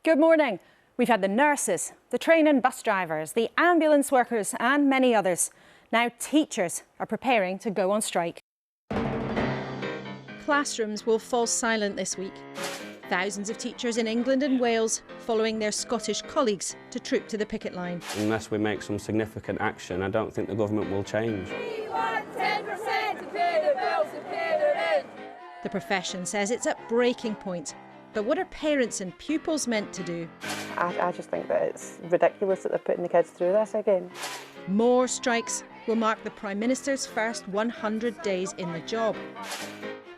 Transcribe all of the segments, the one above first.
Good morning. We've had the nurses, the train and bus drivers, the ambulance workers and many others. Now teachers are preparing to go on strike. Classrooms will fall silent this week. Thousands of teachers in England and Wales following their Scottish colleagues to troop to the picket line. Unless we make some significant action, I don't think the government will change. We want 10% to pay the bills and pay the rent. The profession says it's at breaking point. But what are parents and pupils meant to do? I just think that it's ridiculous that they're putting the kids through this again. More strikes will mark the Prime Minister's first 100 days in the job.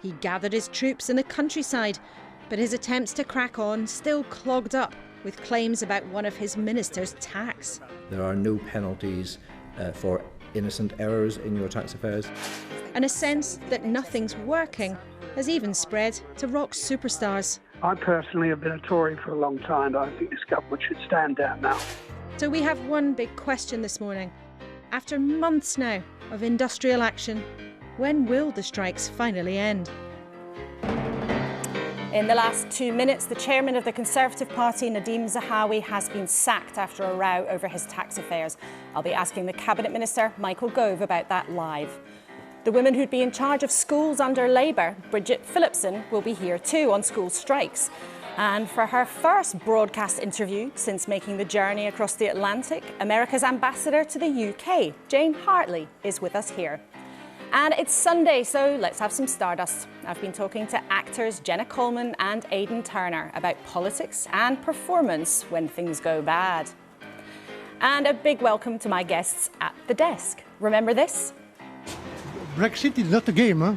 He gathered his troops in the countryside, but his attempts to crack on still clogged up with claims about one of his ministers' tax. There are no penalties for innocent errors in your tax affairs. And a sense that nothing's working has even spread to rock superstars. I personally have been a Tory for a long time, but I think this government should stand down now. So we have one big question this morning. After months now of industrial action, when will the strikes finally end? In the last 2 minutes, the chairman of the Conservative Party, Nadhim Zahawi, has been sacked after a row over his tax affairs. I'll be asking the Cabinet Minister, Michel Gove, about that live. The woman who'd be in charge of schools under Labour, Bridget Phillipson, will be here too on school strikes. And for her first broadcast interview since making the journey across the Atlantic, America's ambassador to the UK, Jane Hartley, is with us here. And it's Sunday, so let's have some stardust. I've been talking to actors Jenna Coleman and Aidan Turner about politics and performance when things go bad. And a big welcome to my guests at the desk. Remember this? Brexit is not a game, huh?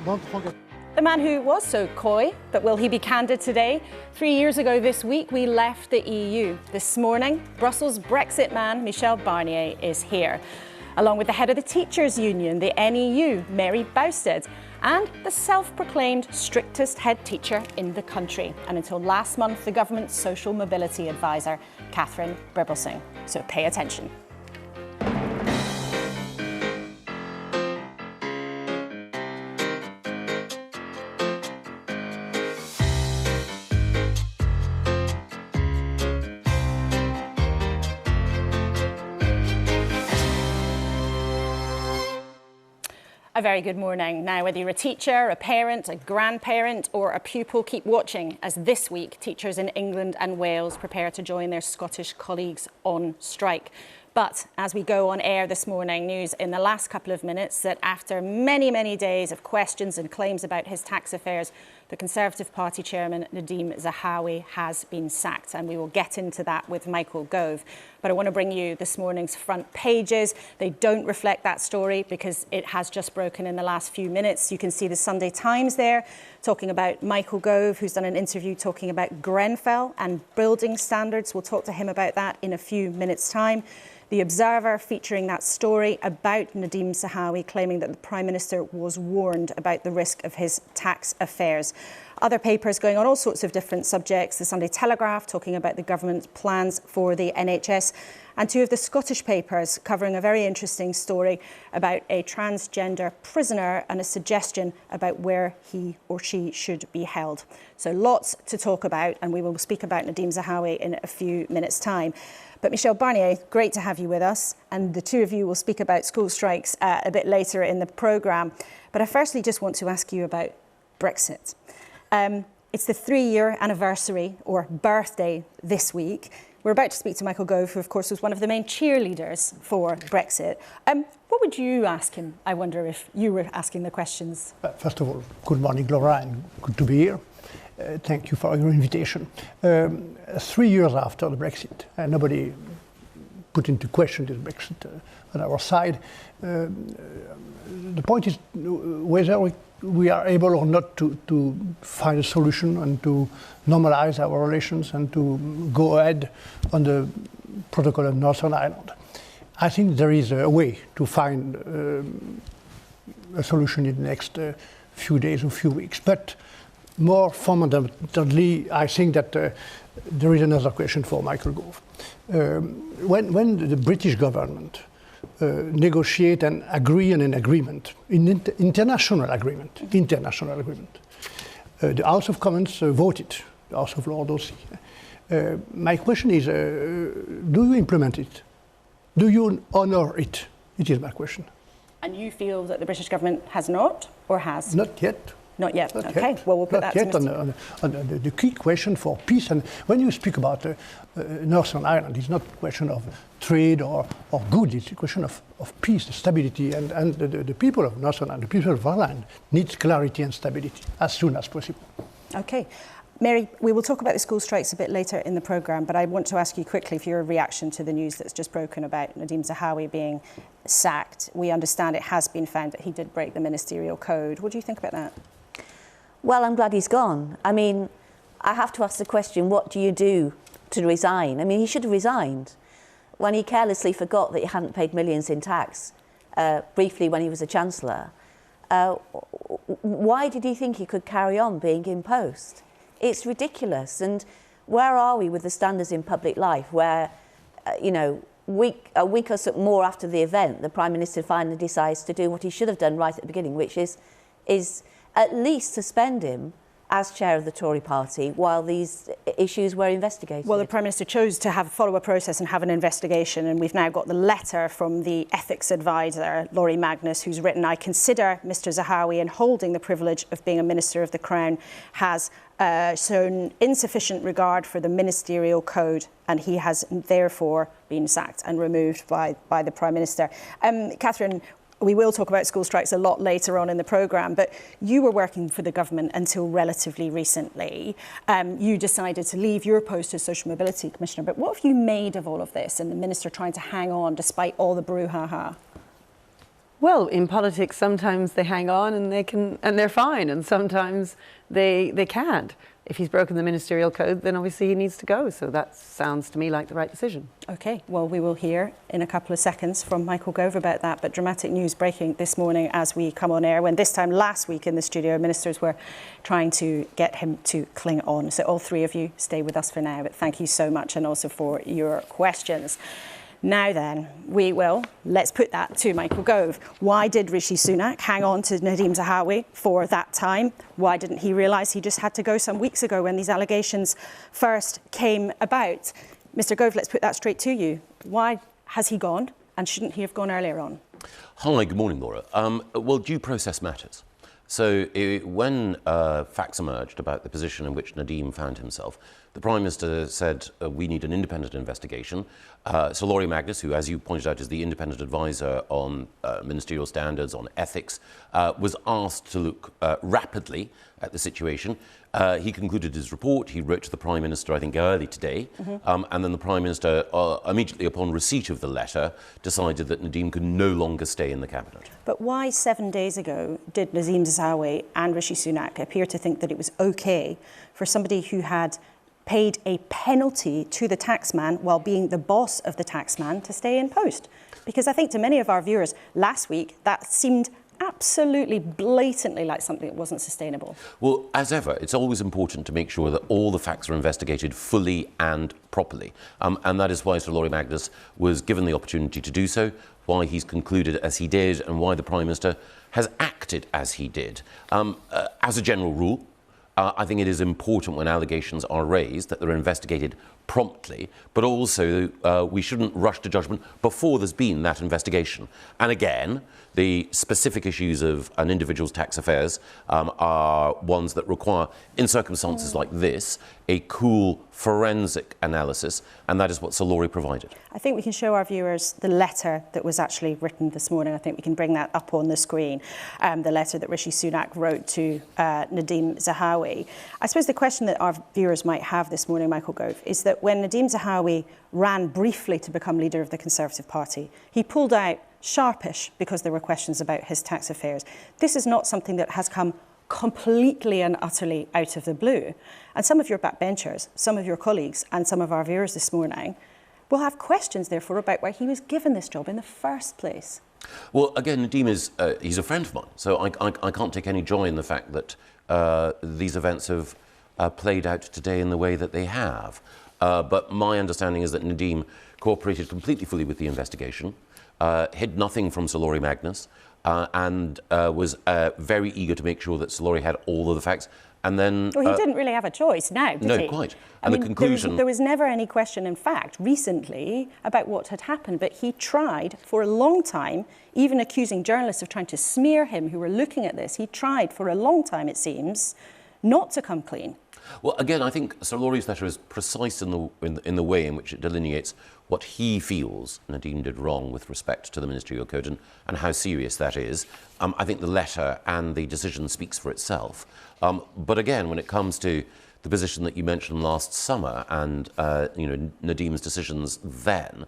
Don't forget. The man who was so coy, but will he be candid today? 3 years ago this week, we left the EU. This morning, Brussels Brexit man Michel Barnier is here, along with the head of the Teachers' Union, the NEU, Mary Bousted, and the self-proclaimed strictest head teacher in the country, and until last month, the government's social mobility advisor, Catherine Bribblesing. So pay attention. A very good morning. Now, whether you're a teacher, a parent, a grandparent or a pupil, keep watching as this week teachers in England and Wales prepare to join their Scottish colleagues on strike. But as we go on air this morning, news in the last couple of minutes that after many, many days of questions and claims about his tax affairs, the Conservative Party chairman, Nadhim Zahawi, has been sacked. And we will get into that with Michel Gove. But I want to bring you this morning's front pages. They don't reflect that story because it has just broken in the last few minutes. You can see the Sunday Times there talking about Michel Gove, who's done an interview talking about Grenfell and building standards. We'll talk to him about that in a few minutes' time. The Observer featuring that story about Nadhim Zahawi claiming that the Prime Minister was warned about the risk of his tax affairs. Other papers going on all sorts of different subjects. The Sunday Telegraph talking about the government's plans for the NHS. And two of the Scottish papers covering a very interesting story about a transgender prisoner and a suggestion about where he or she should be held. So lots to talk about, and we will speak about Nadhim Zahawi in a few minutes' time. But Michel Barnier, great to have you with us. And the two of you will speak about school strikes a bit later in the programme. But I firstly just want to ask you about Brexit. It's the 3-year anniversary or birthday this week. We're about to speak to Michel Gove, who, of course, was one of the main cheerleaders for Brexit. What would you ask him? I wonder if you were asking the questions. First of all, good morning, Laura, and good to be here. Thank you for your invitation. 3 years after the Brexit, nobody put into question this Brexit on our side. The point is whether we are able or not to find a solution and to normalize our relations and to go ahead on the protocol of Northern Ireland. I think there is a way to find a solution in the next few days or few weeks. But more fundamentally, I think that there is another question for Michel Gove. When the British government negotiate and agree on an agreement, international agreement, the House of Commons voted, the House of Lords, My question is, do you implement it? Do you honour it? It is my question. And you feel that the British government has not, or has? Not yet. Not yet. Not Okay. Yet. Well, we'll put Not that yet to Mr. on the key question for peace. And when you speak about Northern Ireland, it's not a question of trade or good. It's a question of peace, stability, and the people of Northern Ireland, the people of Ireland, needs clarity and stability as soon as possible. Okay. Mary, we will talk about the school strikes a bit later in the programme, but I want to ask you quickly for your reaction to the news that's just broken about Nadhim Zahawi being sacked. We understand it has been found that he did break the ministerial code. What do you think about that? Well, I'm glad he's gone. I mean, I have to ask the question, what do you do to resign? I mean, he should have resigned when he carelessly forgot that he hadn't paid millions in tax, briefly when he was a Chancellor. Why did he think he could carry on being in post? It's ridiculous. And where are we with the standards in public life where, you know, a week or so more after the event, the Prime Minister finally decides to do what he should have done right at the beginning, which is at least suspend him as chair of the Tory party while these issues were investigated. Well, the Prime Minister chose to follow a process and have an investigation, and we've now got the letter from the ethics advisor, Laurie Magnus, who's written, "I consider Mr Zahawi, in holding the privilege of being a Minister of the Crown, has shown insufficient regard for the ministerial code, and he has therefore been sacked and removed by the Prime Minister." Catherine, we will talk about school strikes a lot later on in the programme, but you were working for the government until relatively recently. You decided to leave your post as Social Mobility Commissioner, but what have you made of all of this and the Minister trying to hang on despite all the brouhaha? Well, in politics, sometimes they hang on and they're fine, and sometimes they can't. If he's broken the ministerial code, then obviously he needs to go. So that sounds to me like the right decision. OK, well, we will hear in a couple of seconds from Michael Gove about that. But dramatic news breaking this morning as we come on air, when this time last week in the studio, ministers were trying to get him to cling on. So all three of you stay with us for now. But thank you so much, and also for your questions. Now then, let's put that to Michael Gove. Why did Rishi Sunak hang on to Nadhim Zahawi for that time? Why didn't he realise he just had to go some weeks ago when these allegations first came about? Mr Gove, let's put that straight to you. Why has he gone, and shouldn't he have gone earlier on? Hi, good morning, Laura. Well, due process matters. So when facts emerged about the position in which Nadhim found himself, the Prime Minister said we need an independent investigation. So Laurie Magnus, who, as you pointed out, is the independent advisor on ministerial standards, on ethics, was asked to look rapidly at the situation. He concluded his report. He wrote to the Prime Minister, I think, early today. And then the Prime Minister, immediately upon receipt of the letter, decided that Nadhim could no longer stay in the Cabinet. But why 7 days ago did Nadhim Zahawi and Rishi Sunak appear to think that it was OK for somebody who had paid a penalty to the taxman while being the boss of the taxman to stay in post? Because I think to many of our viewers last week, that seemed absolutely blatantly like something that wasn't sustainable. Well, as ever, it's always important to make sure that all the facts are investigated fully and properly. And that is why Sir Laurie Magnus was given the opportunity to do so, why he's concluded as he did, and why the Prime Minister has acted as he did. As a general rule, I think it is important when allegations are raised that they're investigated promptly, but also we shouldn't rush to judgment before there's been that investigation. And again, the specific issues of an individual's tax affairs are ones that require, in circumstances like this, a cool forensic analysis, and that is what Sir Laurie provided. I think we can show our viewers the letter that was actually written this morning. I think we can bring that up on the screen, the letter that Rishi Sunak wrote to Nadhim Zahawi. I suppose the question that our viewers might have this morning, Michael Gove, is that when Nadhim Zahawi ran briefly to become leader of the Conservative Party, he pulled out sharpish because there were questions about his tax affairs. This is not something that has come completely and utterly out of the blue. And some of your backbenchers, some of your colleagues and some of our viewers this morning will have questions, therefore, about why he was given this job in the first place. Well, again, Nadhim is he's a friend of mine, so I can't take any joy in the fact that these events have played out today in the way that they have. But my understanding is that Nadhim cooperated completely fully with the investigation, hid nothing from Sir Laurie Magnus, and was very eager to make sure that Sir Laurie had all of the facts, And then... Well, he didn't really have a choice now, did he? No, quite. And the conclusion... There was never any question, in fact, recently about what had happened, but he tried for a long time, even accusing journalists of trying to smear him who were looking at this. He tried for a long time, it seems, not to come clean. Well, again, I think Sir Laurie's letter is precise in the way in which it delineates what he feels Nadhim did wrong with respect to the ministerial code and how serious that is. I think the letter and the decision speaks for itself. But again, when it comes to the position that you mentioned last summer and Nadhim's decisions then,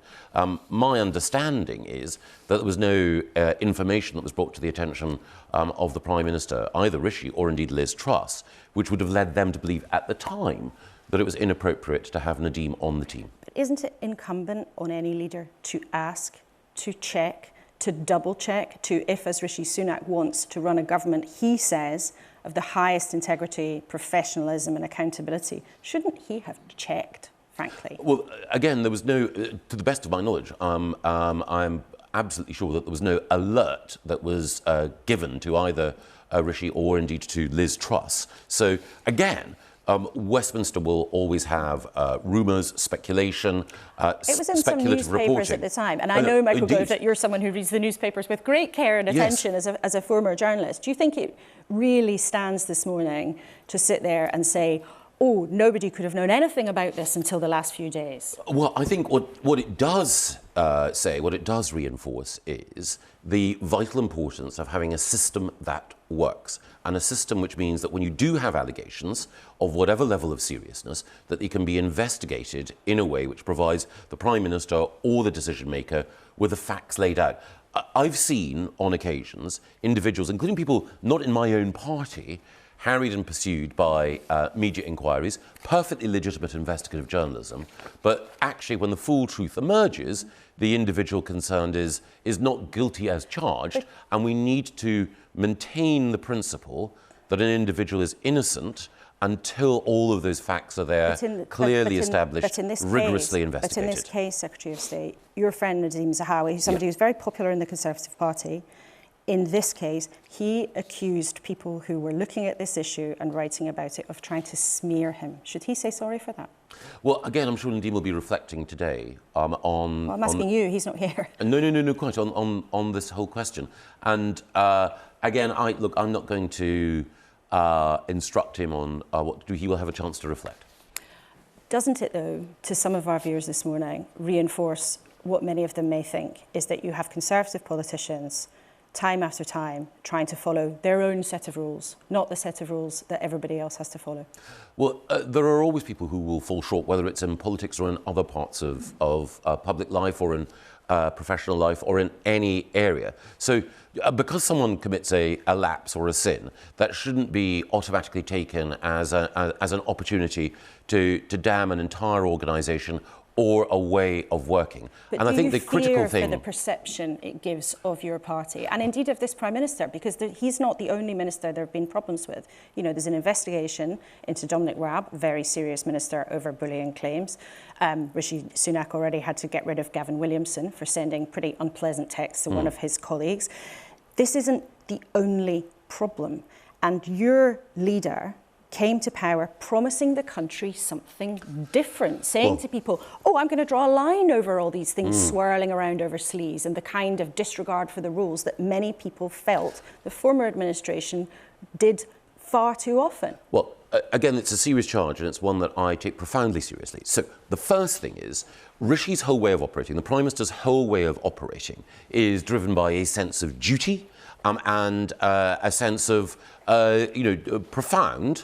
my understanding is that there was no information that was brought to the attention of the Prime Minister, either Rishi or indeed Liz Truss, which would have led them to believe at the time that it was inappropriate to have Nadhim on the team. But isn't it incumbent on any leader to ask, to check, to double check, to, if as Rishi Sunak wants to run a government, he says, of the highest integrity, professionalism and accountability, shouldn't he have checked, frankly? Well, again, there was no, to the best of my knowledge, I'm absolutely sure that there was no alert that was given to either Rishi or indeed to Liz Truss. So, again, Westminster will always have rumours, speculation, it was in some speculative newspapers reporting. at the time. And I know, Michael indeed. Gove, that you're someone who reads the newspapers with great care and attention Yes. as a former journalist. Do you think it really stands this morning to sit there and say, oh, nobody could have known anything about this until the last few days? Well, I think what it does say, what it does reinforce is the vital importance of having a system that works. And a system which means that when you do have allegations of whatever level of seriousness, that they can be investigated in a way which provides the Prime Minister or the decision maker with the facts laid out. I've seen on occasions individuals, including people not in my own party, harried and pursued by media inquiries, perfectly legitimate investigative journalism, but actually when the full truth emerges, the individual concerned is not guilty as charged, and we need to maintain the principle that an individual is innocent until all of those facts are there, clearly established, rigorously investigated. But in this case, Secretary of State, your friend Nadhim Zahawi, who's somebody who's very popular in the Conservative Party, in this case, he accused people who were looking at this issue and writing about it of trying to smear him. Should he say sorry for that? Well, again, I'm sure Nadhim will be reflecting today on... Well, I'm asking you, he's not here. No, quite, on this whole question. And again, I'm not going to instruct him on what to do. He will have a chance to reflect. Doesn't it, though, to some of our viewers this morning, reinforce what many of them may think, is that you have Conservative politicians time after time trying to follow their own set of rules, not the set of rules that everybody else has to follow? Well, there are always people who will fall short, whether it's in politics or in other parts of public life or in professional life or in any area. So because someone commits a lapse or a sin, that shouldn't be automatically taken as an opportunity to damn an entire organisation or a way of working. But and I think the critical thing... for the perception it gives of your party, and indeed of this Prime Minister, because he's not the only minister there have been problems with. You know, there's an investigation into Dominic Raab, very serious minister, over bullying claims. Rishi Sunak already had to get rid of Gavin Williamson for sending pretty unpleasant texts to one of his colleagues. This isn't the only problem. And your leader came to power promising the country something different, saying to people, oh, I'm going to draw a line over all these things swirling around over sleeves, and the kind of disregard for the rules that many people felt the former administration did far too often. Well, again, it's a serious charge, and it's one that I take profoundly seriously. So the first thing is, Rishi's whole way of operating, the Prime Minister's whole way of operating, is driven by a sense of duty and a sense of, profound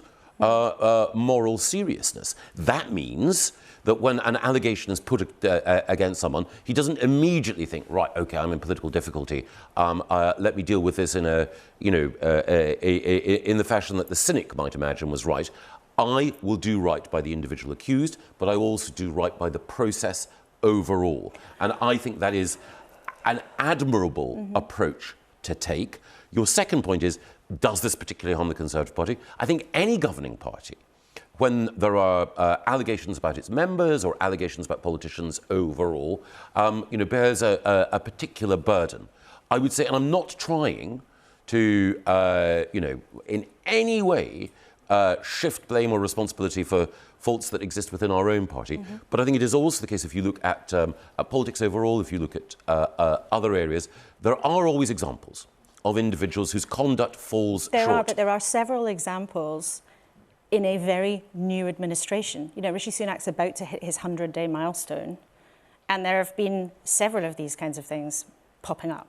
moral seriousness. That means that when an allegation is put against someone, he doesn't immediately think, right, okay, I'm in political difficulty. Let me deal with this in in the fashion that the cynic might imagine was right. I will do right by the individual accused, but I also do right by the process overall. And I think that is an admirable approach to take. Your second point is, does this particularly harm the Conservative Party? I think any governing party, when there are allegations about its members or allegations about politicians overall, bears a particular burden. I would say, and I'm not trying to, in any way shift blame or responsibility for faults that exist within our own party. But I think it is also the case, if you look at politics overall, if you look at other areas, there are always examples of individuals whose conduct falls short. But there are several examples in a very new administration. You know, Rishi Sunak's about to hit his 100-day milestone, and there have been several of these kinds of things popping up.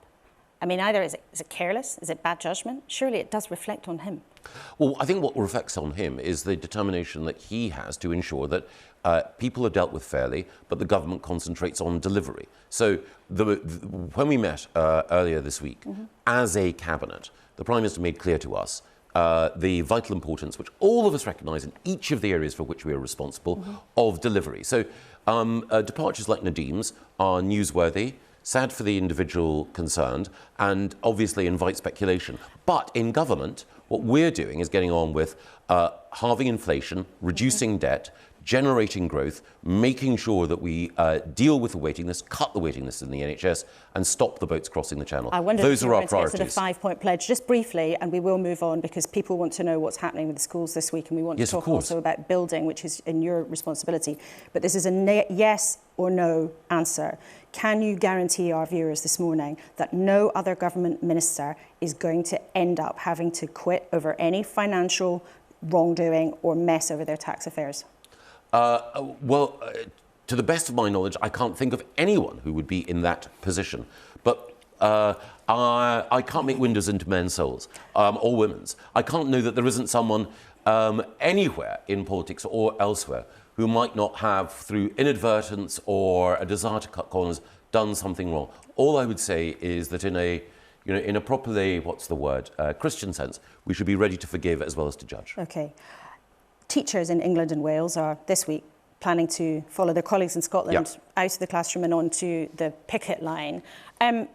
I mean, either is it careless? Is it bad judgment? Surely it does reflect on him. Well, I think what reflects on him is the determination that he has to ensure that people are dealt with fairly, but the government concentrates on delivery. So when we met earlier this week, as a cabinet, the Prime Minister made clear to us the vital importance, which all of us recognise in each of the areas for which we are responsible, of delivery. So departures like Nadhim's are newsworthy, sad for the individual concerned, and obviously invite speculation. But in government, what we're doing is getting on with halving inflation, reducing debt, generating growth, making sure that we deal with the waiting list, cut the waiting list in the NHS, and stop the boats crossing the Channel. I wonder Those if are our you're going to priorities. get sort of 5-point pledge, just briefly, and we will move on because people want to know what's happening with the schools this week, and we want to talk also about building, which is in your responsibility. But this is a yes or no answer. Can you guarantee our viewers this morning that no other government minister is going to end up having to quit over any financial wrongdoing or mess over their tax affairs? Well, to the best of my knowledge, I can't think of anyone who would be in that position. But I can't make windows into men's souls or women's. I can't know that there isn't someone anywhere in politics or elsewhere who might not have, through inadvertence or a desire to cut corners, done something wrong. All I would say is that in a properly, Christian sense, we should be ready to forgive as well as to judge. OK. Teachers in England and Wales are this week planning to follow their colleagues in Scotland out of the classroom and onto the picket line.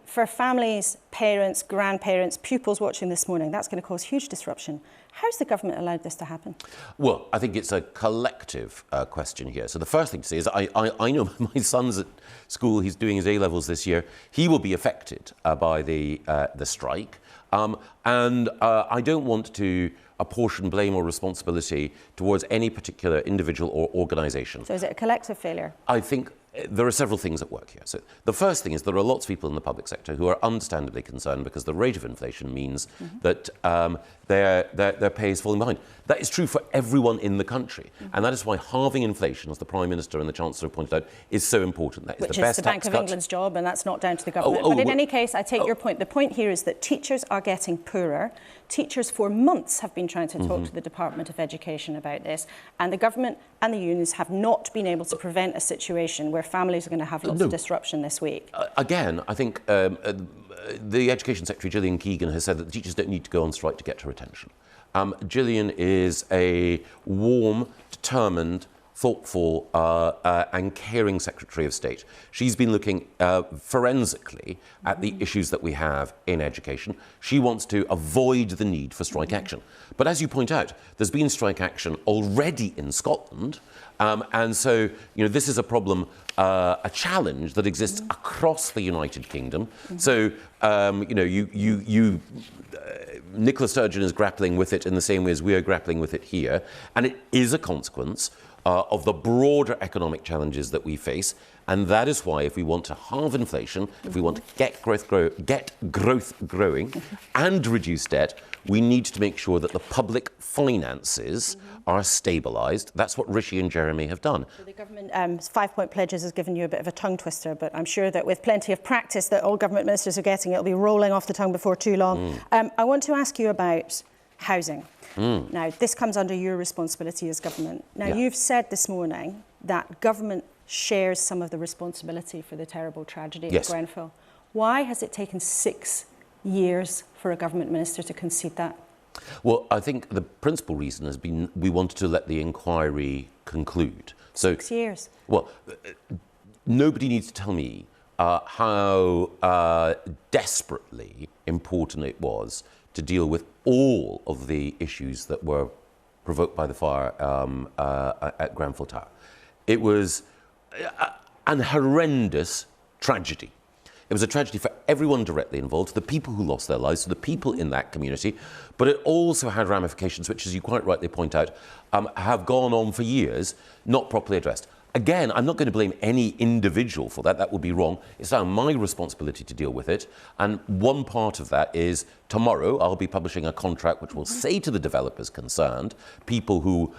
For families, parents, grandparents, pupils watching this morning, that's going to cause huge disruption. How's the government allowed this to happen? Well, I think it's a collective question here. So the first thing to say is I know my son's at school, he's doing his A-levels this year. He will be affected by the strike. And I don't want to apportion blame or responsibility towards any particular individual or organisation. So is it a collective failure? I think there are several things at work here. So the first thing is there are lots of people in the public sector who are understandably concerned because the rate of inflation means that their pay is falling behind. That is true for everyone in the country. And that is why halving inflation, as the Prime Minister and the Chancellor pointed out, is so important. That is Which the best is the Bank of cut. England's job, and that's not down to the government. But in any case, I take your point. The point here is that teachers are getting poorer. Teachers for months have been trying to talk to the Department of Education about this, and the government and the unions have not been able to prevent a situation where families are going to have lots of disruption this week. Again, I think the Education Secretary, Gillian Keegan, has said that the teachers don't need to go on strike to get her attention. Gillian is a warm, determined, thoughtful and caring Secretary of State. She's been looking forensically at the issues that we have in education. She wants to avoid the need for strike action. But as you point out, there's been strike action already in Scotland. And so, this is a problem, a challenge that exists across the United Kingdom. So, Nicola Sturgeon is grappling with it in the same way as we are grappling with it here. And it is a consequence of the broader economic challenges that we face. And that is why if we want to halve inflation, if we want to get growth growing and reduce debt, we need to make sure that the public finances are stabilised. That's what Rishi and Jeremy have done. So the government 5-point pledges has given you a bit of a tongue twister, but I'm sure that with plenty of practice that all government ministers are getting, it'll be rolling off the tongue before too long. I want to ask you about housing. Now, this comes under your responsibility as government. Now, you've said this morning that government shares some of the responsibility for the terrible tragedy at Grenfell. Why has it taken 6 years for a government minister to concede that? Well, I think the principal reason has been we wanted to let the inquiry conclude. So 6 years? Well, nobody needs to tell me how desperately important it was to deal with all of the issues that were provoked by the fire at Grenfell Tower. It was an horrendous tragedy. It was a tragedy for everyone directly involved, the people who lost their lives, the people in that community, but it also had ramifications which, as you quite rightly point out, have gone on for years, not properly addressed. Again, I'm not going to blame any individual for that. That would be wrong. It's now my responsibility to deal with it. And one part of that is tomorrow I'll be publishing a contract which will say to the developers concerned, people who,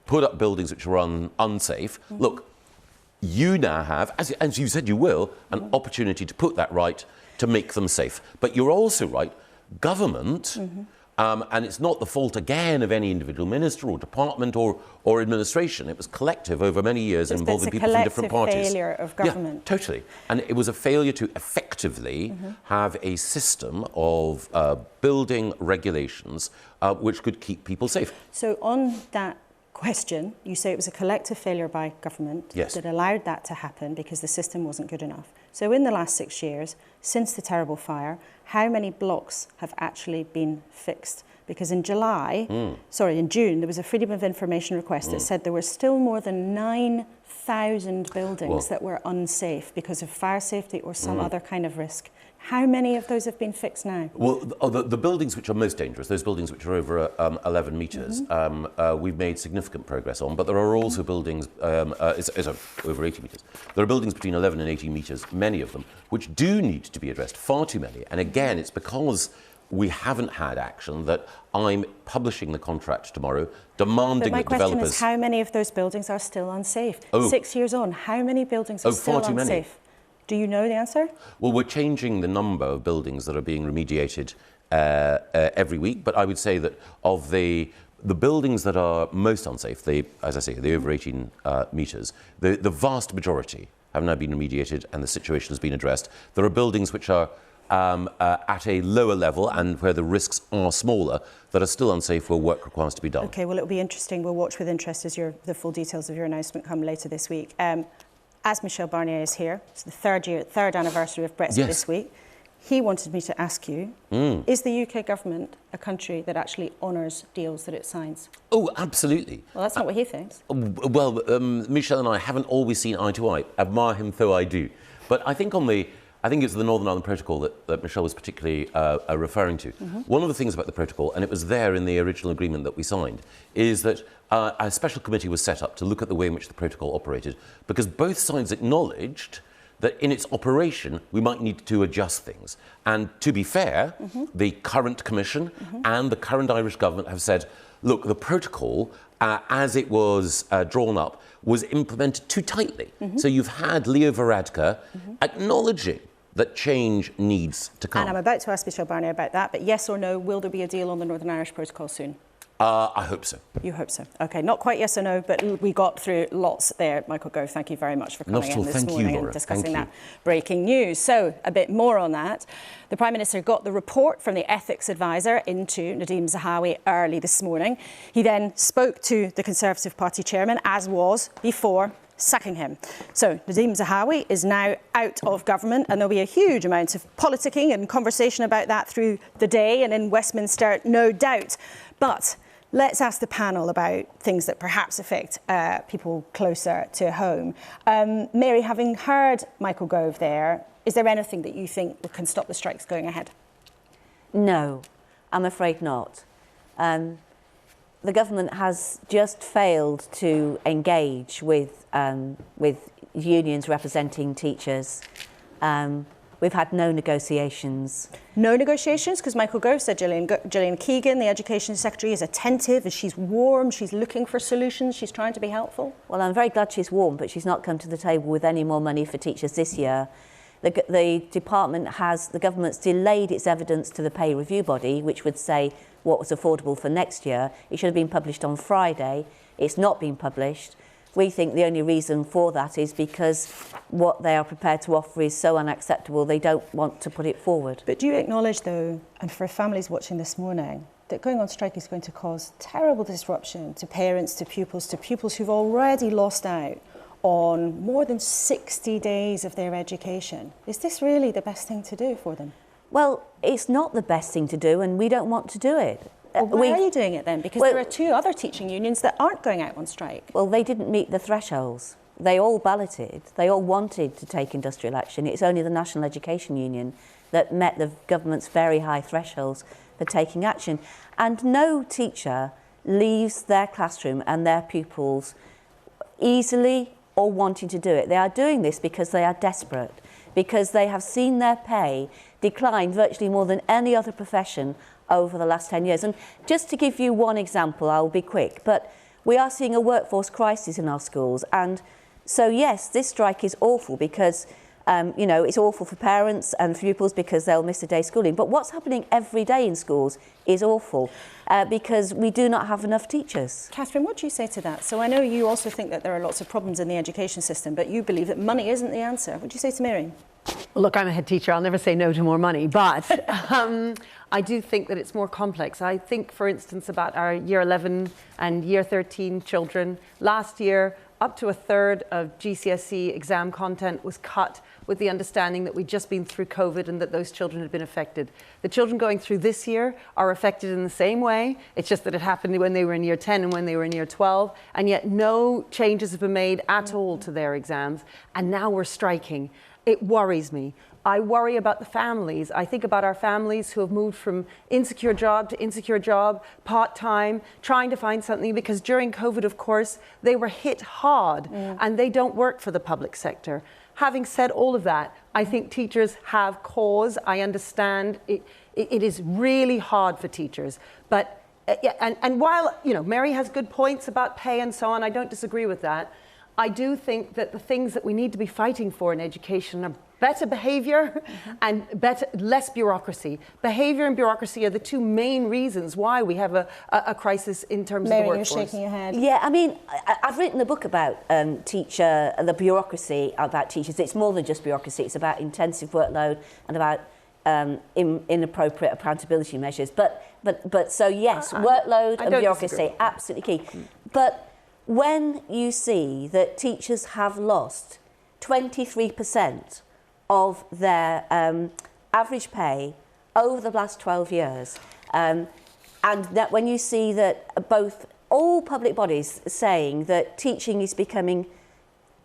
put up buildings which are unsafe, look, you now have, as you said you will, an opportunity to put that right, to make them safe. But you're also right, government, and it's not the fault again of any individual minister or department or administration. It was collective over many years involving people from different parties. It's a failure of government. Yeah, totally. And it was a failure to effectively have a system of building regulations which could keep people safe. So on that question, you say it was a collective failure by government that allowed that to happen because the system wasn't good enough. So in the last 6 years, since the terrible fire, how many blocks have actually been fixed? Because in June, there was a Freedom of Information request that said there were still more than 9,000 buildings that were unsafe because of fire safety or some other kind of risk. How many of those have been fixed now? Well, the buildings which are most dangerous, those buildings which are over 11 metres, we've made significant progress on, but there are also buildings, over 80 metres. There are buildings between 11 and 18 metres, many of them, which do need to be addressed, far too many. And again, it's because we haven't had action that I'm publishing the contract tomorrow, demanding that developers... But my question is, how many of those buildings are still unsafe? 6 years on, how many buildings are still unsafe? Far too many. Do you know the answer? Well, we're changing the number of buildings that are being remediated every week, but I would say that of the buildings that are most unsafe, as I say, the over 18 metres, the vast majority have now been remediated and the situation has been addressed. There are buildings which are at a lower level and where the risks are smaller that are still unsafe where work requires to be done. OK, well, it'll be interesting. We'll watch with interest as the full details of your announcement come later this week. As Michel Barnier is here, it's the third anniversary of Brexit this week, he wanted me to ask you, is the UK government a country that actually honours deals that it signs? Oh, absolutely. Well, that's not what he thinks. Well, Michel and I haven't always seen eye to eye. Admire him though I do. But I think it's the Northern Ireland Protocol that Michel was particularly referring to. One of the things about the protocol, and it was there in the original agreement that we signed, is that a special committee was set up to look at the way in which the protocol operated, because both sides acknowledged that in its operation we might need to adjust things. And to be fair, the current Commission and the current Irish government have said, look, the protocol, as it was drawn up, was implemented too tightly. So you've had Leo Varadkar acknowledging that change needs to come. And I'm about to ask Michel Barnier about that, but yes or no, will there be a deal on the Northern Irish Protocol soon? I hope so. You hope so. OK, not quite yes or no, but we got through lots there. Michael Gove, thank you very much for coming in this morning and discussing that breaking news. So, a bit more on that. The Prime Minister got the report from the ethics advisor into Nadhim Zahawi early this morning. He then spoke to the Conservative Party chairman, as was before sacking him. So Nadhim Zahawi is now out of government, and there'll be a huge amount of politicking and conversation about that through the day and in Westminster, no doubt. But let's ask the panel about things that perhaps affect people closer to home. Mary, having heard Michael Gove there, is there anything that you think can stop the strikes going ahead? No, I'm afraid not. The government has just failed to engage with unions representing teachers. We've had no negotiations. No negotiations? Because Michael Gove said Gillian Keegan, the Education Secretary, is attentive and she's warm, she's looking for solutions, she's trying to be helpful. Well, I'm very glad she's warm, but she's not come to the table with any more money for teachers this year. The government's delayed its evidence to the pay review body, which would say what was affordable for next year. It should have been published on Friday. It's not been published. We think the only reason for that is because what they are prepared to offer is so unacceptable, they don't want to put it forward. But do you acknowledge, though, and for families watching this morning, that going on strike is going to cause terrible disruption to parents, to pupils who've already lost out on more than 60 days of their education? Is this really the best thing to do for them? Well, it's not the best thing to do, and we don't want to do it. Well, why are you doing it then? Because there are two other teaching unions that aren't going out on strike. Well, they didn't meet the thresholds. they all balloted, they all wanted to take industrial action. It's only the National Education Union that met the government's very high thresholds for taking action. And no teacher leaves their classroom and their pupils easily or wanting to do it. They are doing this because they are desperate, because they have seen their pay decline virtually more than any other profession over the last 10 years. And just to give you one example, I'll be quick, but we are seeing a workforce crisis in our schools. And so, yes, this strike is awful because, you know, it's awful for parents and for pupils because they'll miss a day's schooling. But what's happening every day in schools is awful because we do not have enough teachers. Catherine, what do you say to that? So I know you also think that there are lots of problems in the education system, but you believe that money isn't the answer. What do you say to Mary? Well, look, I'm a head teacher. I'll never say no to more money, but I do think that it's more complex. I think, for instance, about our Year 11 and Year 13 children. Last year, up to a third of GCSE exam content was cut with the understanding that we'd just been through COVID and that those children had been affected. The children going through this year are affected in the same way. It's just that it happened when they were in Year 10 and when they were in Year 12, and yet no changes have been made at all to their exams, and now we're striking. It worries me. I worry about the families. I think about our families who have moved from insecure job to insecure job, part-time, trying to find something, because during COVID, of course, they were hit hard and they don't work for the public sector. Having said all of that, I think teachers have cause. I understand it is really hard for teachers. But, and while, you know, Mary has good points about pay and so on, I don't disagree with that. I do think that the things that we need to be fighting for in education are better behaviour and less bureaucracy. Behaviour and bureaucracy are the two main reasons why we have a crisis in terms Mary, of the workforce. you're shaking your head. Yeah, I mean, I've written a book about the bureaucracy about teachers. It's more than just bureaucracy. It's about intensive workload and about inappropriate accountability measures. But so yes, workload and bureaucracy, absolutely key. But when you see that teachers have lost 23% of their average pay over the last 12 years, and that when you see that both all public bodies saying that teaching is becoming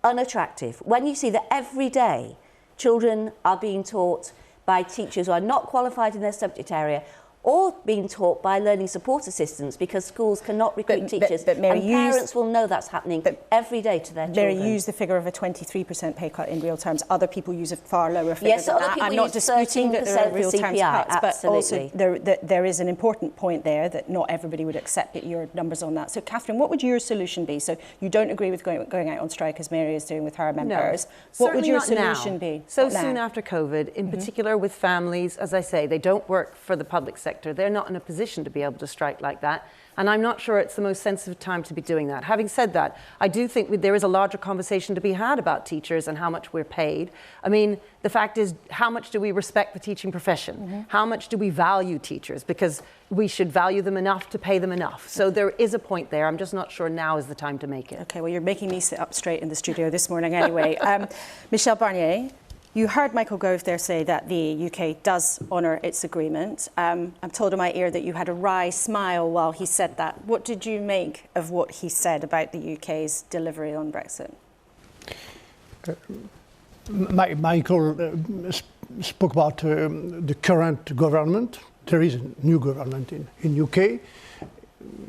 unattractive, when you see that every day children are being taught by teachers who are not qualified in their subject area, or being taught by learning support assistants because schools cannot recruit teachers. But Mary, and parents will know that's happening every day to their children. Mary used the figure of a 23% pay cut in real terms. Other people use a far lower figure yes, than other that. people I'm not use disputing that there are 13% real for terms CPI, cuts, but absolutely. also there is an important point there that not everybody would accept your numbers on that. So, Catherine, what would your solution be? So you don't agree with going out on strike as Mary is doing with her members. No, what would your not solution now. be? So soon after COVID, in particular with families, as I say, they don't work for the public sector. They're not in a position to be able to strike like that. And I'm not sure it's the most sensitive time to be doing that. Having said that, I do think there is a larger conversation to be had about teachers and how much we're paid. I mean, the fact is, how much do we respect the teaching profession? How much do we value teachers? Because we should value them enough to pay them enough. So there is a point there. I'm just not sure now is the time to make it. Okay, well, you're making me sit up straight in the studio this morning anyway. Michel Barnier, you heard Michael Gove there say that the UK does honour its agreement. I'm told in my ear that you had a wry smile while he said that. What did you make of what he said about the UK's delivery on Brexit? Michael spoke about the current government. There is a new government in UK.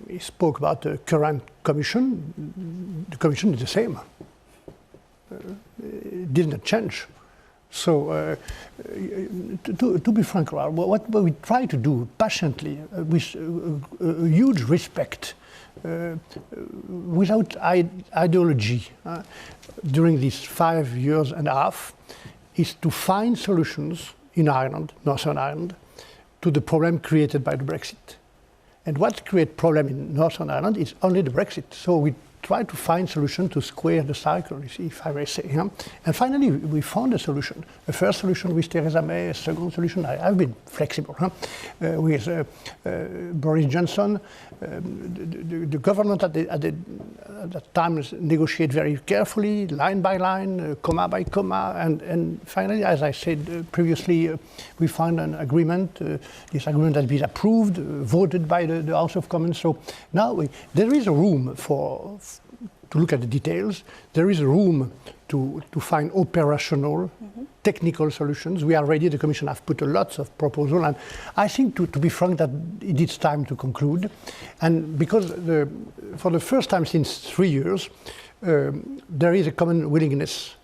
He spoke about the current commission. The commission is the same. It didn't change. So, to be frank, what we try to do patiently, with huge respect, without ideology, during these 5 years and a half, is to find solutions in Ireland, Northern Ireland, to the problem created by the Brexit. And what creates problem in Northern Ireland is only the Brexit. So we try to find solution to square the cycle, if I may say. And finally, we found a solution. A first solution with Theresa May, a second solution. I've been flexible. With Boris Johnson, the government at that time negotiated very carefully, line by line, comma by comma, and finally, as I said previously, we found an agreement. This agreement has been approved, voted by the House of Commons. So now there is a room to look at the details. There is room to find operational, technical solutions. We are ready. The Commission have put lots of proposals, and I think, to be frank, that it is time to conclude. And because for the first time since 3 years, there is a common willingness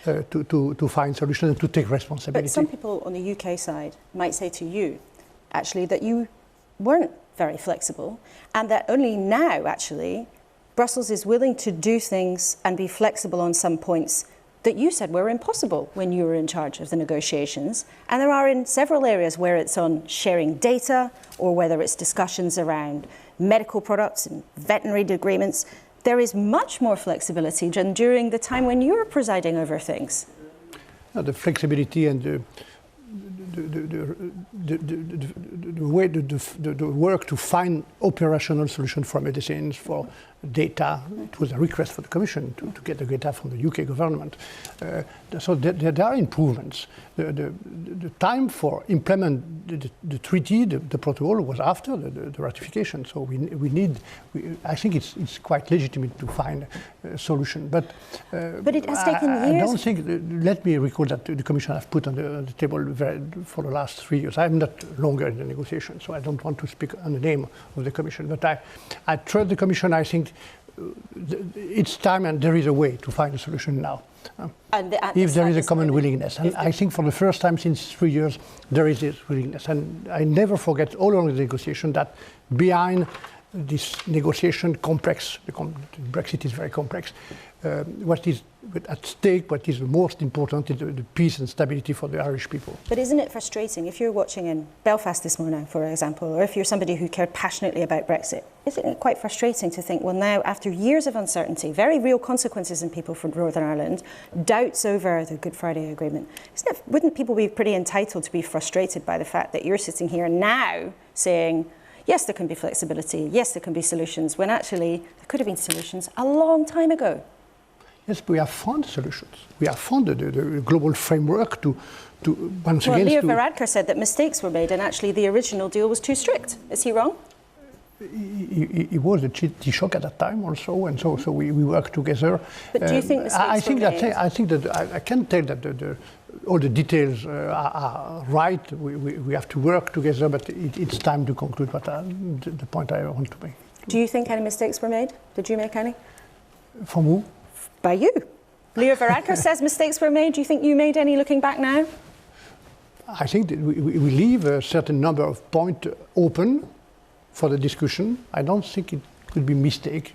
to find solutions and to take responsibility. But some people on the UK side might say to you, actually, that you weren't very flexible, and that only now, actually, Brussels is willing to do things and be flexible on some points that you said were impossible when you were in charge of the negotiations. And there are in several areas where it's on sharing data, or whether it's discussions around medical products and veterinary agreements. There is much more flexibility than during the time when you were presiding over things. The flexibility and the way, the work to find operational solutions for medicines, for data. It was a request for the Commission to get the data from the UK government. So there are improvements. The time for implement the treaty, the protocol, was after the ratification. So I think it's quite legitimate to find a solution. But it has taken years. I don't think. Let me recall that the Commission have put on the table for the last 3 years. I'm not longer in the negotiation, so I don't want to speak on the name of the Commission. But I trust the Commission. I think it's time, and there is a way to find a solution now. If there is a common willingness. And I think for the first time since 3 years, there is this willingness. And I never forget all along the negotiation that behind this negotiation complex, Brexit is very complex, what is at stake, what is the most important is the peace and stability for the Irish people. But isn't it frustrating if you're watching in Belfast this morning, for example, or if you're somebody who cared passionately about Brexit, isn't it quite frustrating to think, well, now, after years of uncertainty, very real consequences in people from Northern Ireland, doubts over the Good Friday Agreement, wouldn't people be pretty entitled to be frustrated by the fact that you're sitting here now saying, yes, there can be flexibility, yes, there can be solutions, when actually there could have been solutions a long time ago? Yes, we have found solutions. We have found the global framework to once again. Leo Varadkar said that mistakes were made and actually the original deal was too strict. Is he wrong? It was a Taoiseach at that time also, and so we worked together. But do you think mistakes were made? I think that I can tell that all the details are right. We have to work together, but it's time to conclude the point I want to make. Do you think any mistakes were made? Did you make any? From who? By you. Leo Varadkar says mistakes were made. Do you think you made any looking back now? I think that we leave a certain number of points open for the discussion. I don't think it could be mistake.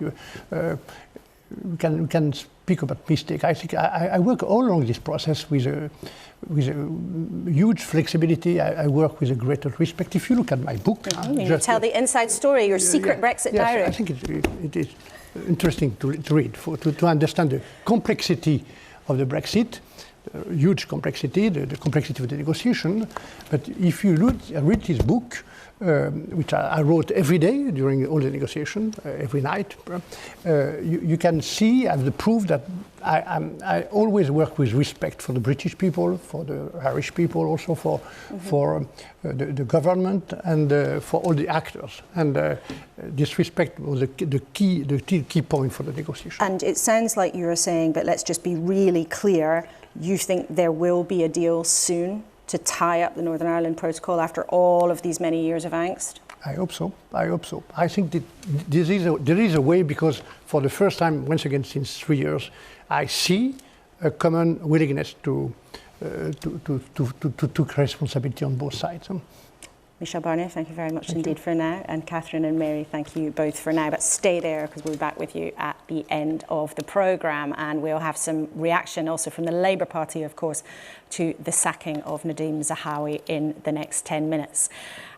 We can speak about mistake. I think I work all along this process with a huge flexibility. I work with a greater respect. If you look at my book, you tell the inside story, your secret Brexit diary. I think it is interesting to read to understand the complexity of the Brexit. Huge complexity, the complexity of the negotiation. But if you read this book, which I wrote every day during all the negotiation, every night, you can see as the proof that I always work with respect for the British people, for the Irish people, also for the government and for all the actors. And this respect was the key point for the negotiation. And it sounds like you're saying, but let's just be really clear, you think there will be a deal soon to tie up the Northern Ireland Protocol after all of these many years of angst? I hope so. I think that there is a way, because for the first time, once again, since 3 years, I see a common willingness to take responsibility on both sides. Michel Barnier, thank you very much indeed for now. And Catherine and Mary, thank you both for now. But stay there, because we'll be back with you at the end of the programme. And we'll have some reaction also from the Labour Party, of course, to the sacking of Nadhim Zahawi in the next 10 minutes.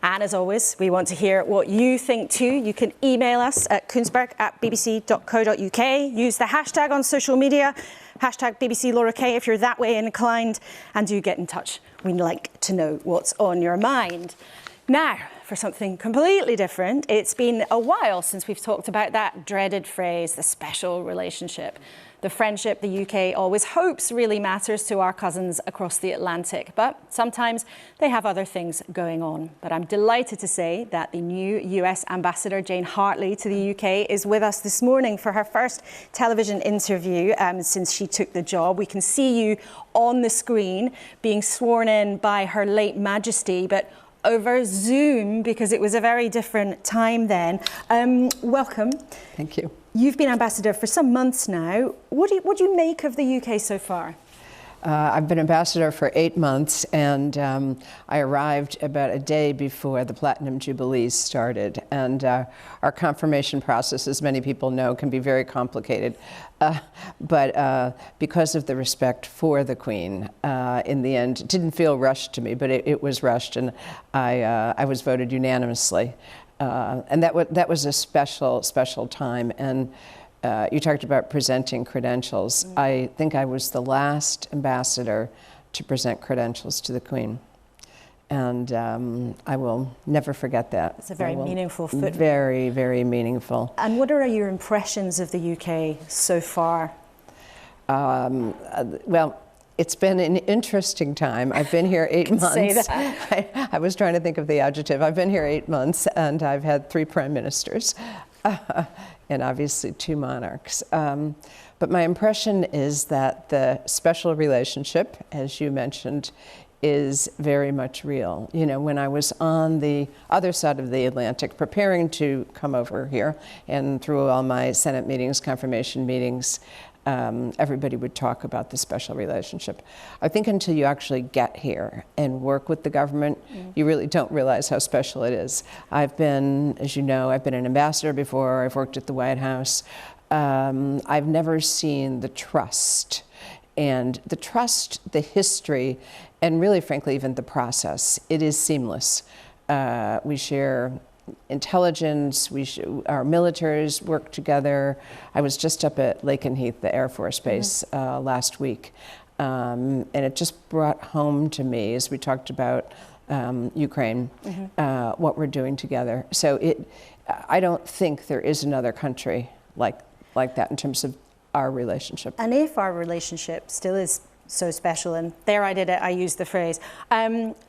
And as always, we want to hear what you think too. You can email us at kuenssberg@bbc.co.uk. Use the hashtag on social media, hashtag BBC Laura Kay, if you're that way inclined. And do get in touch. We'd like to know what's on your mind. Now, for something completely different. It's been a while since we've talked about that dreaded phrase, the special relationship. The friendship the UK always hopes really matters to our cousins across the Atlantic, but sometimes they have other things going on. But I'm delighted to say that the new US Ambassador Jane Hartley to the UK is with us this morning for her first television interview since she took the job. We can see you on the screen being sworn in by Her late Majesty, but over Zoom because it was a very different time then. Welcome. Thank you. You've been ambassador for some months now. What do you make of the UK so far? I've been ambassador for 8 months, and I arrived about a day before the Platinum Jubilees started. And our confirmation process, as many people know, can be very complicated. But because of the respect for the Queen, in the end, it didn't feel rushed to me, but it was rushed, and I was voted unanimously. And that was a special time. And you talked about presenting credentials. I think I was the last ambassador to present credentials to the Queen. And I will never forget that. It's a very meaningful footnote. Very, very meaningful. And what are your impressions of the UK so far? Well, it's been an interesting time. I've been here 8 months. Say that. I was trying to think of the adjective. I've been here 8 months, and I've had 3 prime ministers, and obviously 2 monarchs. But my impression is that the special relationship, as you mentioned, is very much real. You know, when I was on the other side of the Atlantic preparing to come over here, and through all my Senate meetings, confirmation meetings, everybody would talk about the special relationship. I think until you actually get here and work with the government, you really don't realize how special it is. I've been, as you know, I've been an ambassador before, I've worked at the White House. I've never seen the trust, the history, and really, frankly, even the process. It is seamless. We share intelligence, our militaries work together. I was just up at Lakenheath, the Air Force Base, last week. And it just brought home to me, as we talked about Ukraine, what we're doing together. So I don't think there is another country like that in terms of our relationship. And if our relationship still is so special, and there I did it, I used the phrase,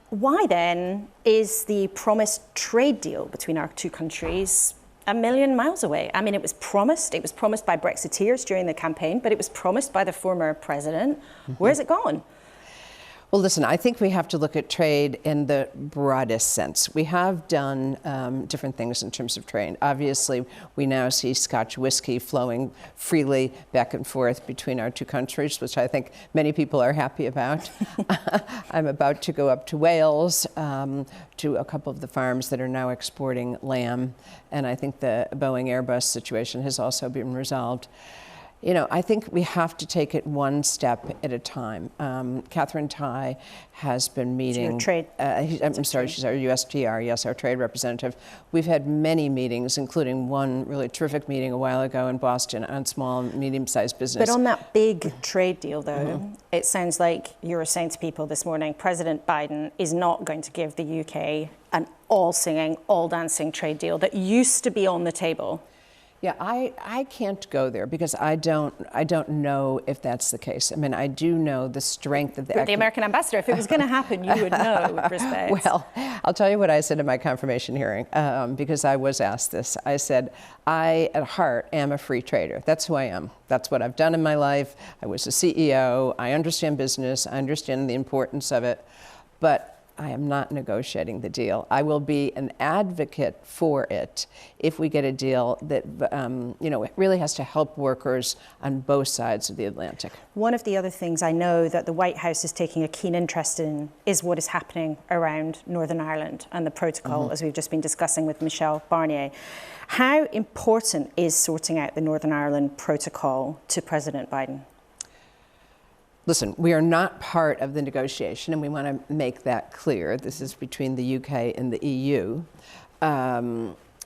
why then is the promised trade deal between our 2 countries a million miles away? I mean, it was promised by Brexiteers during the campaign, but it was promised by the former president. Where's it gone? Well, listen, I think we have to look at trade in the broadest sense. We have done different things in terms of trade. Obviously, we now see Scotch whiskey flowing freely back and forth between our 2 countries, which I think many people are happy about. I'm about to go up to Wales to a couple of the farms that are now exporting lamb, and I think the Boeing Airbus situation has also been resolved. You know, I think we have to take it one step at a time. Catherine Tai has been meeting. Trade. I'm sorry, she's our USTR, yes, our trade representative. We've had many meetings, including one really terrific meeting a while ago in Boston on small and medium-sized business. But on that big trade deal, though, it sounds like you were saying to people this morning, President Biden is not going to give the UK an all-singing, all-dancing trade deal that used to be on the table. Yeah, I can't go there because I don't know if that's the case. I mean, I do know the strength of the... You're the American ambassador. If it was going to happen, you would know with respect. Well, I'll tell you what I said in my confirmation hearing, because I was asked this. I said, I, at heart, am a free trader. That's who I am. That's what I've done in my life. I was a CEO. I understand business. I understand the importance of it. But I am not negotiating the deal. I will be an advocate for it if we get a deal that, it really has to help workers on both sides of the Atlantic. One of the other things I know that the White House is taking a keen interest in is what is happening around Northern Ireland and the protocol, as we've just been discussing with Michel Barnier. How important is sorting out the Northern Ireland protocol to President Biden? Listen, we are not part of the negotiation, and we want to make that clear. This is between the UK and the EU.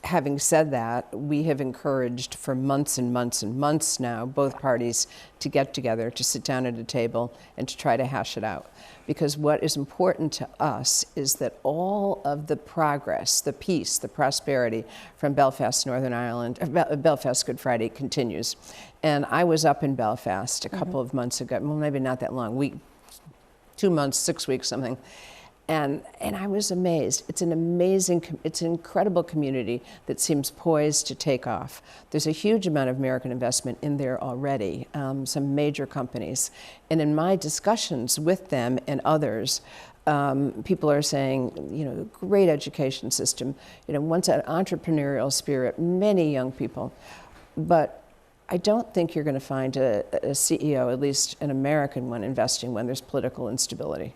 Having said that, we have encouraged for months and months and months now both parties to get together, to sit down at a table, and to try to hash it out. Because what is important to us is that all of the progress, the peace, the prosperity from Belfast, Northern Ireland, Belfast Good Friday continues. And I was up in Belfast a couple of months ago, well, maybe not that long, 2 months, 6 weeks, something. And I was amazed. It's an incredible community that seems poised to take off. There's a huge amount of American investment in there already, some major companies. And in my discussions with them and others, people are saying, great education system, once an entrepreneurial spirit, many young people. But I don't think you're going to find a CEO, at least an American one, investing when there's political instability.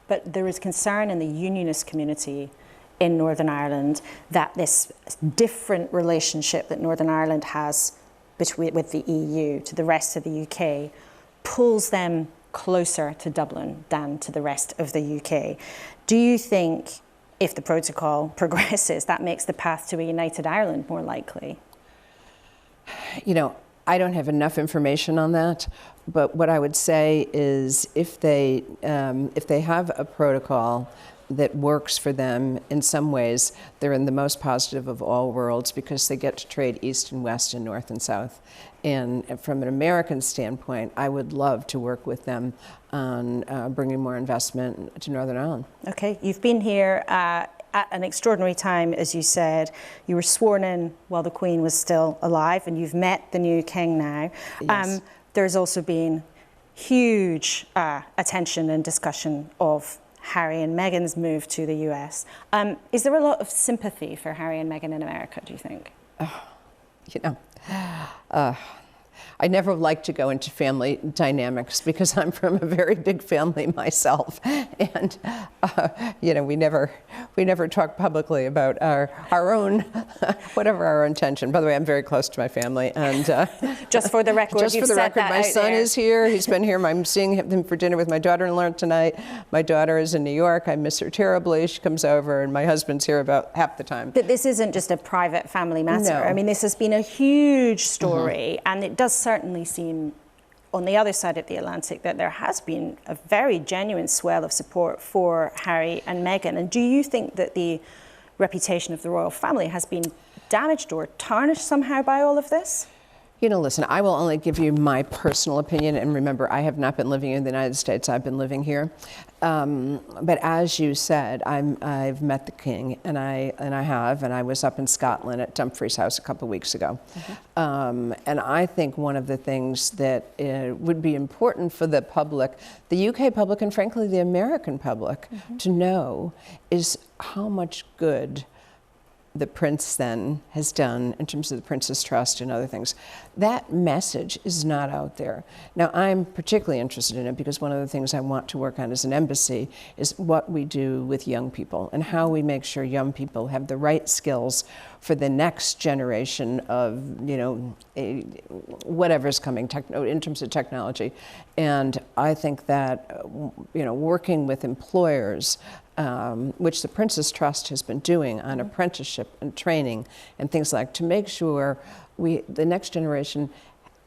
But there is concern in the unionist community in Northern Ireland that this different relationship that Northern Ireland has with the EU to the rest of the UK pulls them closer to Dublin than to the rest of the UK. Do you think if the protocol progresses, that makes the path to a united Ireland more likely? I don't have enough information on that, but what I would say is if they have a protocol that works for them in some ways, they're in the most positive of all worlds because they get to trade east and west and north and south. And from an American standpoint, I would love to work with them on bringing more investment to Northern Ireland. Okay, you've been here at an extraordinary time, as you said. You were sworn in while the Queen was still alive, and you've met the new King now. Yes. There's also been huge attention and discussion of Harry and Meghan's move to the US. Is there a lot of sympathy for Harry and Meghan in America, do you think? I never like to go into family dynamics because I'm from a very big family myself, and we never talk publicly about our own whatever our intention. By the way, I'm very close to my family, and just for the record, my son is here. He's been here. I'm seeing him for dinner with my daughter-in-law tonight. My daughter is in New York. I miss her terribly. She comes over, and my husband's here about half the time. But this isn't just a private family matter. No. I mean, this has been a huge story, and it does certainly seem on the other side of the Atlantic that there has been a very genuine swell of support for Harry and Meghan. And do you think that the reputation of the royal family has been damaged or tarnished somehow by all of this? Listen, I will only give you my personal opinion, and remember, I have not been living in the United States, I've been living here. But as you said, I've met the King, and I was up in Scotland at Dumfries House a couple of weeks ago. And I think one of the things that would be important for the public, the UK public, and frankly the American public, to know is how much good the Prince then has done in terms of the Prince's Trust and other things. That message is not out there. Now, I'm particularly interested in it because one of the things I want to work on as an embassy is what we do with young people and how we make sure young people have the right skills for the next generation of, whatever's coming in terms of technology. And I think that, working with employers, which the Prince's Trust has been doing on apprenticeship and training and things like, to make sure the next generation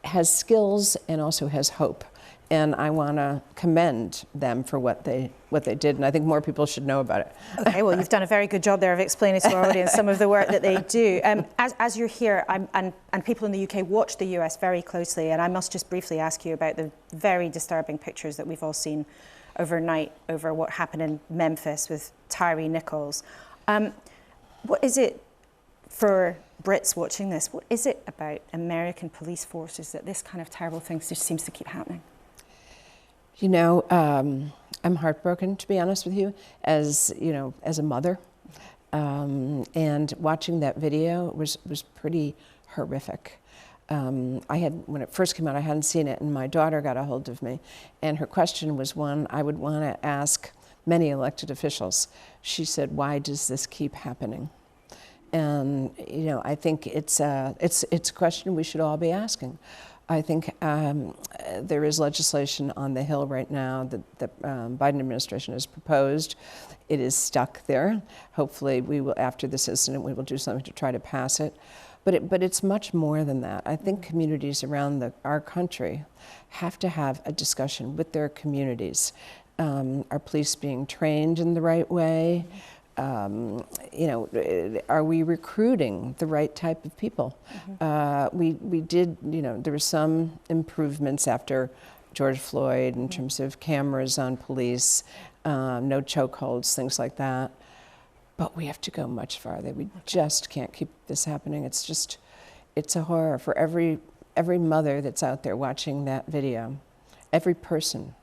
has skills and also has hope. And I want to commend them for what they did, and I think more people should know about it. Okay, well, you've done a very good job there of explaining to our audience some of the work that they do. As you're here, and people in the UK watch the US very closely, and I must just briefly ask you about the very disturbing pictures that we've all seen overnight over what happened in Memphis with Tyree Nichols. What is it for Brits watching this? What is it about American police forces that this kind of terrible thing just seems to keep happening? I'm heartbroken, to be honest with you, as a mother, and watching that video was pretty horrific. When it first came out, I hadn't seen it, and my daughter got a hold of me, and her question was one I would want to ask many elected officials. She said, "Why does this keep happening?" And I think it's a question we should all be asking. I think there is legislation on the Hill right now that the Biden administration has proposed. It is stuck there. Hopefully we will, after this incident, we will do something to try to pass it. But it's much more than that. I think communities around our country have to have a discussion with their communities. Are police being trained in the right way? You know, are we recruiting the right type of people? We did, you know, there were some improvements after George Floyd in terms of cameras on police, no chokeholds, things like that. But we have to go much farther. We just can't keep this happening. It's a horror for every mother that's out there watching that video, every person.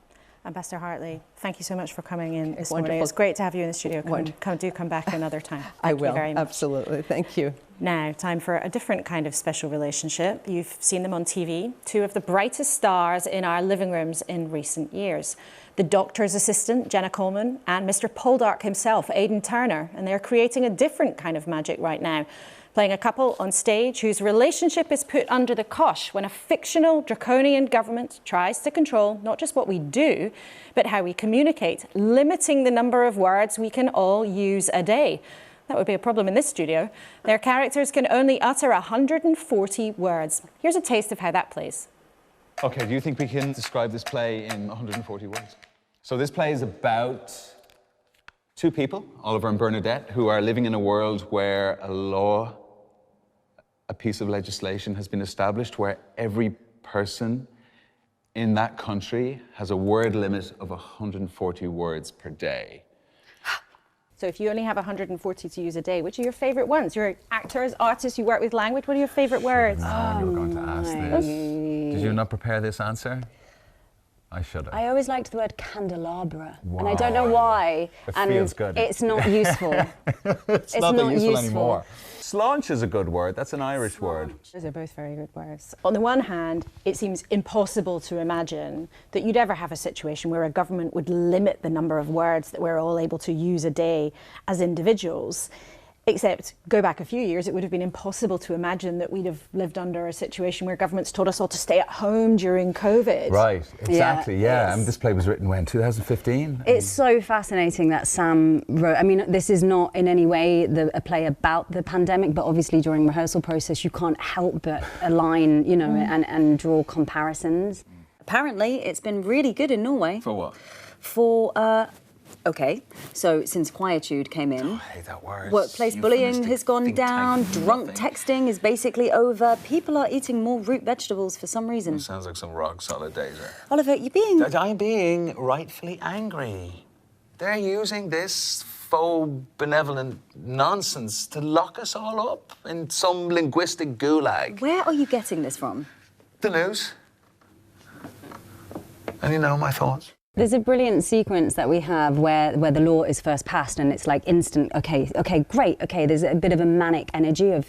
Ambassador Hartley, thank you so much for coming in this Wonderful. morning. It's great to have you in the studio. Come back another time. I will, Thank you very much. absolutely. Thank you. Now, time for a different kind of special relationship. You've seen them on TV, two of the brightest stars in our living rooms in recent years. The doctor's assistant, Jenna Coleman, and Mr. Poldark himself, Aidan Turner, and they're creating a different kind of magic right now, playing a couple on stage whose relationship is put under the cosh when a fictional draconian government tries to control not just what we do, but how we communicate, limiting the number of words we can all use a day. That would be a problem in this studio. Their characters can only utter 140 words. Here's a taste of how that plays. Okay, do you think we can describe this play in 140 words? So this play is about two people, Oliver and Bernadette, who are living in a world where a piece of legislation has been established where every person in that country has a word limit of 140 words per day. So if you only have 140 to use a day, which are your favourite ones? You're actors, artists, you work with language. What are your favourite words? No, you were going to ask this. Did you not prepare this answer? I should have. I always liked the word candelabra, Wow. and I don't know why. It and feels good. It's not useful. It's not that useful anymore. Slaunch is a good word. That's an Irish word. Those are both very good words. On the one hand, it seems impossible to imagine that you'd ever have a situation where a government would limit the number of words that we're all able to use a day as individuals. Except, go back a few years, it would have been impossible to imagine that we'd have lived under a situation where governments told us all to stay at home during COVID. Right, exactly, yeah. And this play was written when, 2015? It's so fascinating that Sam wrote. I mean, this is not in any way a play about the pandemic, but obviously during rehearsal process, you can't help but align, you know, and draw comparisons. Apparently, it's been really good in Norway. For what? For, okay, so since quietude came in, I hate that word. Workplace bullying has gone down, drunk texting is basically over, people are eating more root vegetables for some reason. It sounds like some rock solid danger. Oliver, you're being... I'm being rightfully angry. They're using this faux benevolent nonsense to lock us all up in some linguistic gulag. Where are you getting this from? The news. And you know my thoughts. There's a brilliant sequence that we have where the law is first passed and it's like instant, okay, great, okay, there's a bit of a manic energy of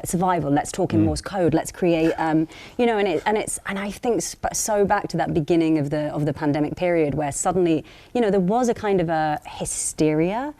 survival, let's talk in Morse code, let's create, you know, and I think so back to that beginning of the pandemic period where suddenly, you know, there was a kind of a hysteria,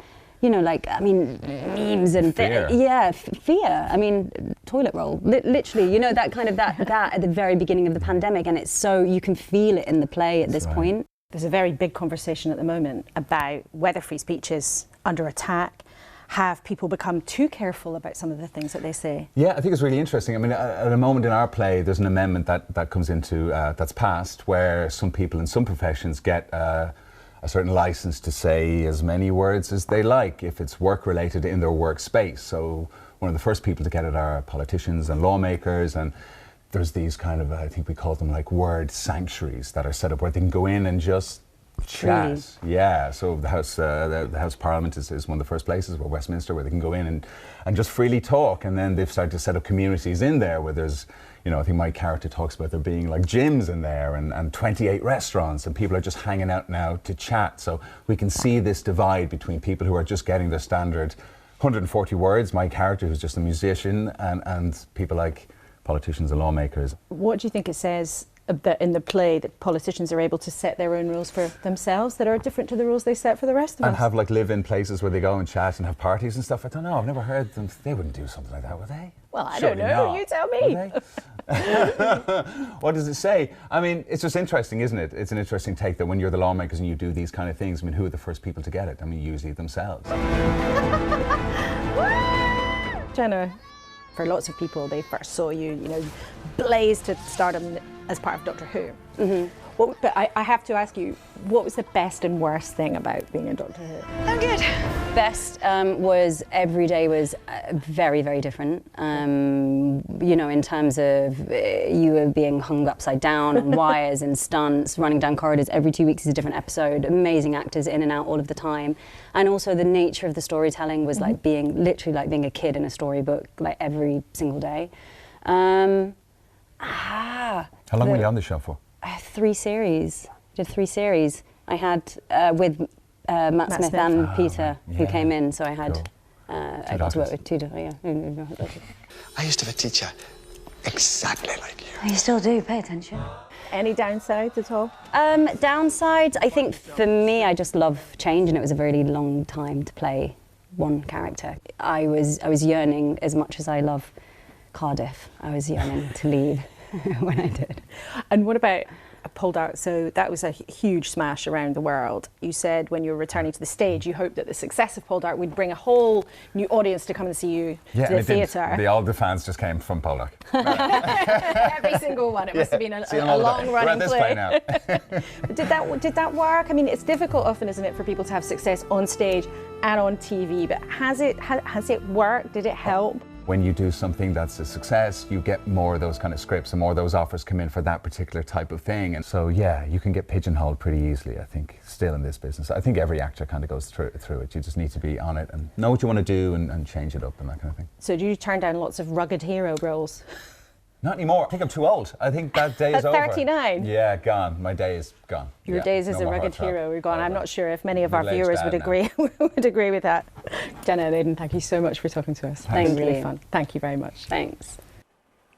you know, like, I mean, memes and fear. Fear. I mean, toilet roll, literally, you know, that kind of that at the very beginning of the pandemic, and it's so, you can feel it in the play at this point. There's a very big conversation at the moment about whether free speech is under attack. Have people become too careful about some of the things that they say? Yeah, I think it's really interesting. I mean, at a moment in our play, there's an amendment that comes into, that's passed, where some people in some professions get a certain license to say as many words as they like if it's work-related in their workspace. So one of the first people to get it are politicians and lawmakers, and there's these kind of, I think we call them like word sanctuaries that are set up where they can go in and just chat. Really? Yeah, so the House of Parliament is one of the first places, where Westminster, where they can go in and just freely talk. And then they've started to set up communities in there where there's, you know, I think my character talks about there being like gyms in there and 28 restaurants, and people are just hanging out now to chat. So we can see this divide between people who are just getting their standard 140 words, my character who's just a musician, and people like politicians and lawmakers. What do you think it says in the play that politicians are able to set their own rules for themselves that are different to the rules they set for the rest of us? And have like live-in places where they go and chat and have parties and stuff? I don't know, I've never heard them. They wouldn't do something like that, would they? Well, I don't know. Not. You tell me. What does it say? I mean, it's just interesting, isn't it? It's an interesting take that when you're the lawmakers and you do these kind of things, I mean, who are the first people to get it? I mean, usually themselves. Jenna, for lots of people, they first saw you, blaze to stardom as part of Doctor Who. Mm-hmm. But I have to ask you, what was the best and worst thing about being in Doctor Who? I'm good. Best was every day was very, very different. In terms of you were being hung upside down on wires and stunts, running down corridors. Every 2 weeks is a different episode. Amazing actors in and out all of the time. And also the nature of the storytelling was like being a kid in a storybook, like every single day. How long were you on the show for? 3 series. Did 3 series. I had with Matt Smith and Peter, who came in, so I had I got to work with 2 different. Yeah. I used to have a teacher exactly like you. You still do. Pay attention. Any downsides at all? Downsides, I think for me, I just love change, and it was a really long time to play one character. I was yearning as much as I love Cardiff. I was yearning to leave when I did. And what about Poldark? So that was a huge smash around the world. You said when you were returning to the stage, you hoped that the success of Poldark would bring a whole new audience to come and see you to the theatre. All the fans just came from Poldark. Every single one. It must have been a long-running play. Now. Did that work? I mean, it's difficult often, isn't it, for people to have success on stage and on TV, but has it worked? Did it help? When you do something that's a success, you get more of those kind of scripts and more of those offers come in for that particular type of thing. And so, yeah, you can get pigeonholed pretty easily, I think, still in this business. I think every actor kind of goes through it. You just need to be on it and know what you want to do and change it up and that kind of thing. So do you turn down lots of rugged hero roles? Not anymore. I think I'm too old. I think that day is over. At 39? Yeah, gone. My day is gone. Your days as a rugged hero are gone. I'm not sure if many of our viewers would agree with that. Jenna and Aidan, thank you so much for talking to us. Thank you. Really fun. Thank you very much. Thanks.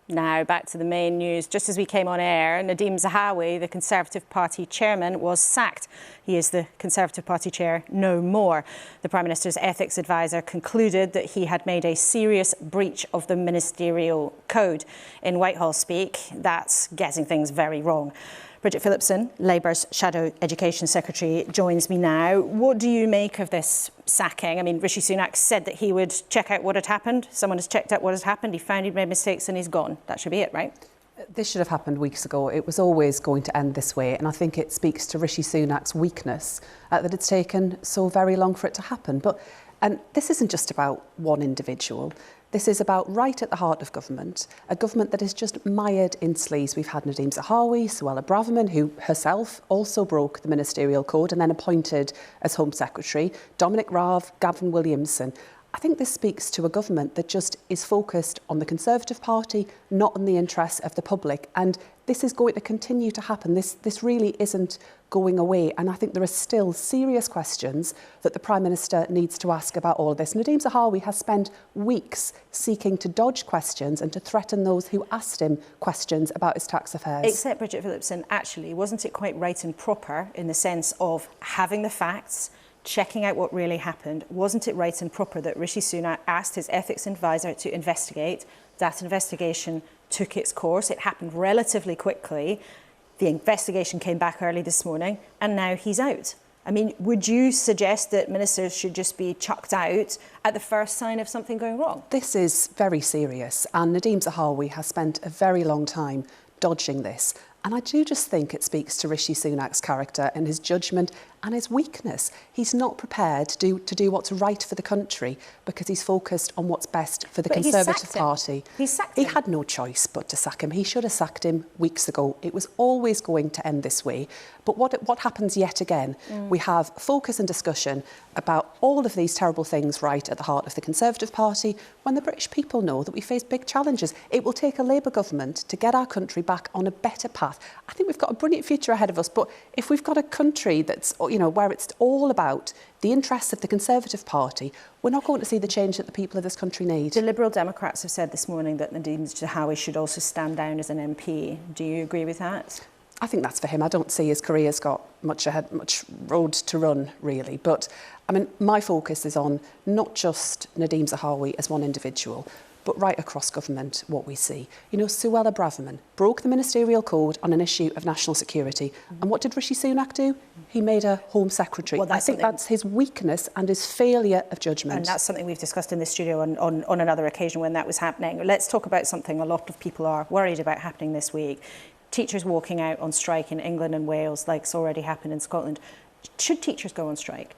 Now, back to the main news. Just as we came on air, Nadhim Zahawi, the Conservative Party chairman, was sacked. He is the Conservative Party chair no more. The Prime Minister's ethics advisor concluded that he had made a serious breach of the ministerial code. In Whitehall speak, that's getting things very wrong. Bridget Phillipson, Labour's Shadow Education Secretary, joins me now. What do you make of this sacking? I mean, Rishi Sunak said that he would check out what had happened. Someone has checked out what has happened. He found he'd made mistakes and he's gone. That should be it, right? This should have happened weeks ago. It was always going to end this way. And I think it speaks to Rishi Sunak's weakness that it's taken so very long for it to happen. And this isn't just about one individual. This is about right at the heart of government, a government that is just mired in sleaze. We've had Nadhim Zahawi, Suella Braverman, who herself also broke the ministerial code and then appointed as Home Secretary, Dominic Raab, Gavin Williamson. I think this speaks to a government that just is focused on the Conservative Party, not on the interests of the public. And this is going to continue to happen. This really isn't going away. And I think there are still serious questions that the Prime Minister needs to ask about all of this. Nadhim Zahawi has spent weeks seeking to dodge questions and to threaten those who asked him questions about his tax affairs. Except, Bridget Phillipson, actually, wasn't it quite right and proper in the sense of having the facts, checking out what really happened? Wasn't it right and proper that Rishi Sunak asked his ethics advisor to investigate? That investigation took its course. It happened relatively quickly. The investigation came back early this morning and now he's out. I mean, would you suggest that ministers should just be chucked out at the first sign of something going wrong? This is very serious, and Nadhim Zahawi has spent a very long time dodging this. And I do just think it speaks to Rishi Sunak's character and his judgment and his weakness. He's not prepared to do what's right for the country because he's focused on what's best for the Conservative Party. He had no choice but to sack him. He should have sacked him weeks ago. It was always going to end this way. But what happens yet again? We have focus and discussion about all of these terrible things right at the heart of the Conservative Party when the British people know that we face big challenges. It will take a Labour government to get our country back on a better path. I think we've got a brilliant future ahead of us, but if we've got a country that's, where it's all about the interests of the Conservative Party, we're not going to see the change that the people of this country need. The Liberal Democrats have said this morning that Nadhim Zahawi should also stand down as an MP. Do you agree with that? I think that's for him. I don't see his career's got much road to run, really. But, I mean, my focus is on not just Nadhim Zahawi as one individual, but right across government what we see. You know, Suella Braverman broke the ministerial code on an issue of national security. And what did Rishi Sunak do? He made her Home Secretary. Well, I think that's his weakness and his failure of judgment. And that's something we've discussed in the studio on another occasion when that was happening. Let's talk about something a lot of people are worried about happening this week. Teachers walking out on strike in England and Wales, like's already happened in Scotland. Should teachers go on strike?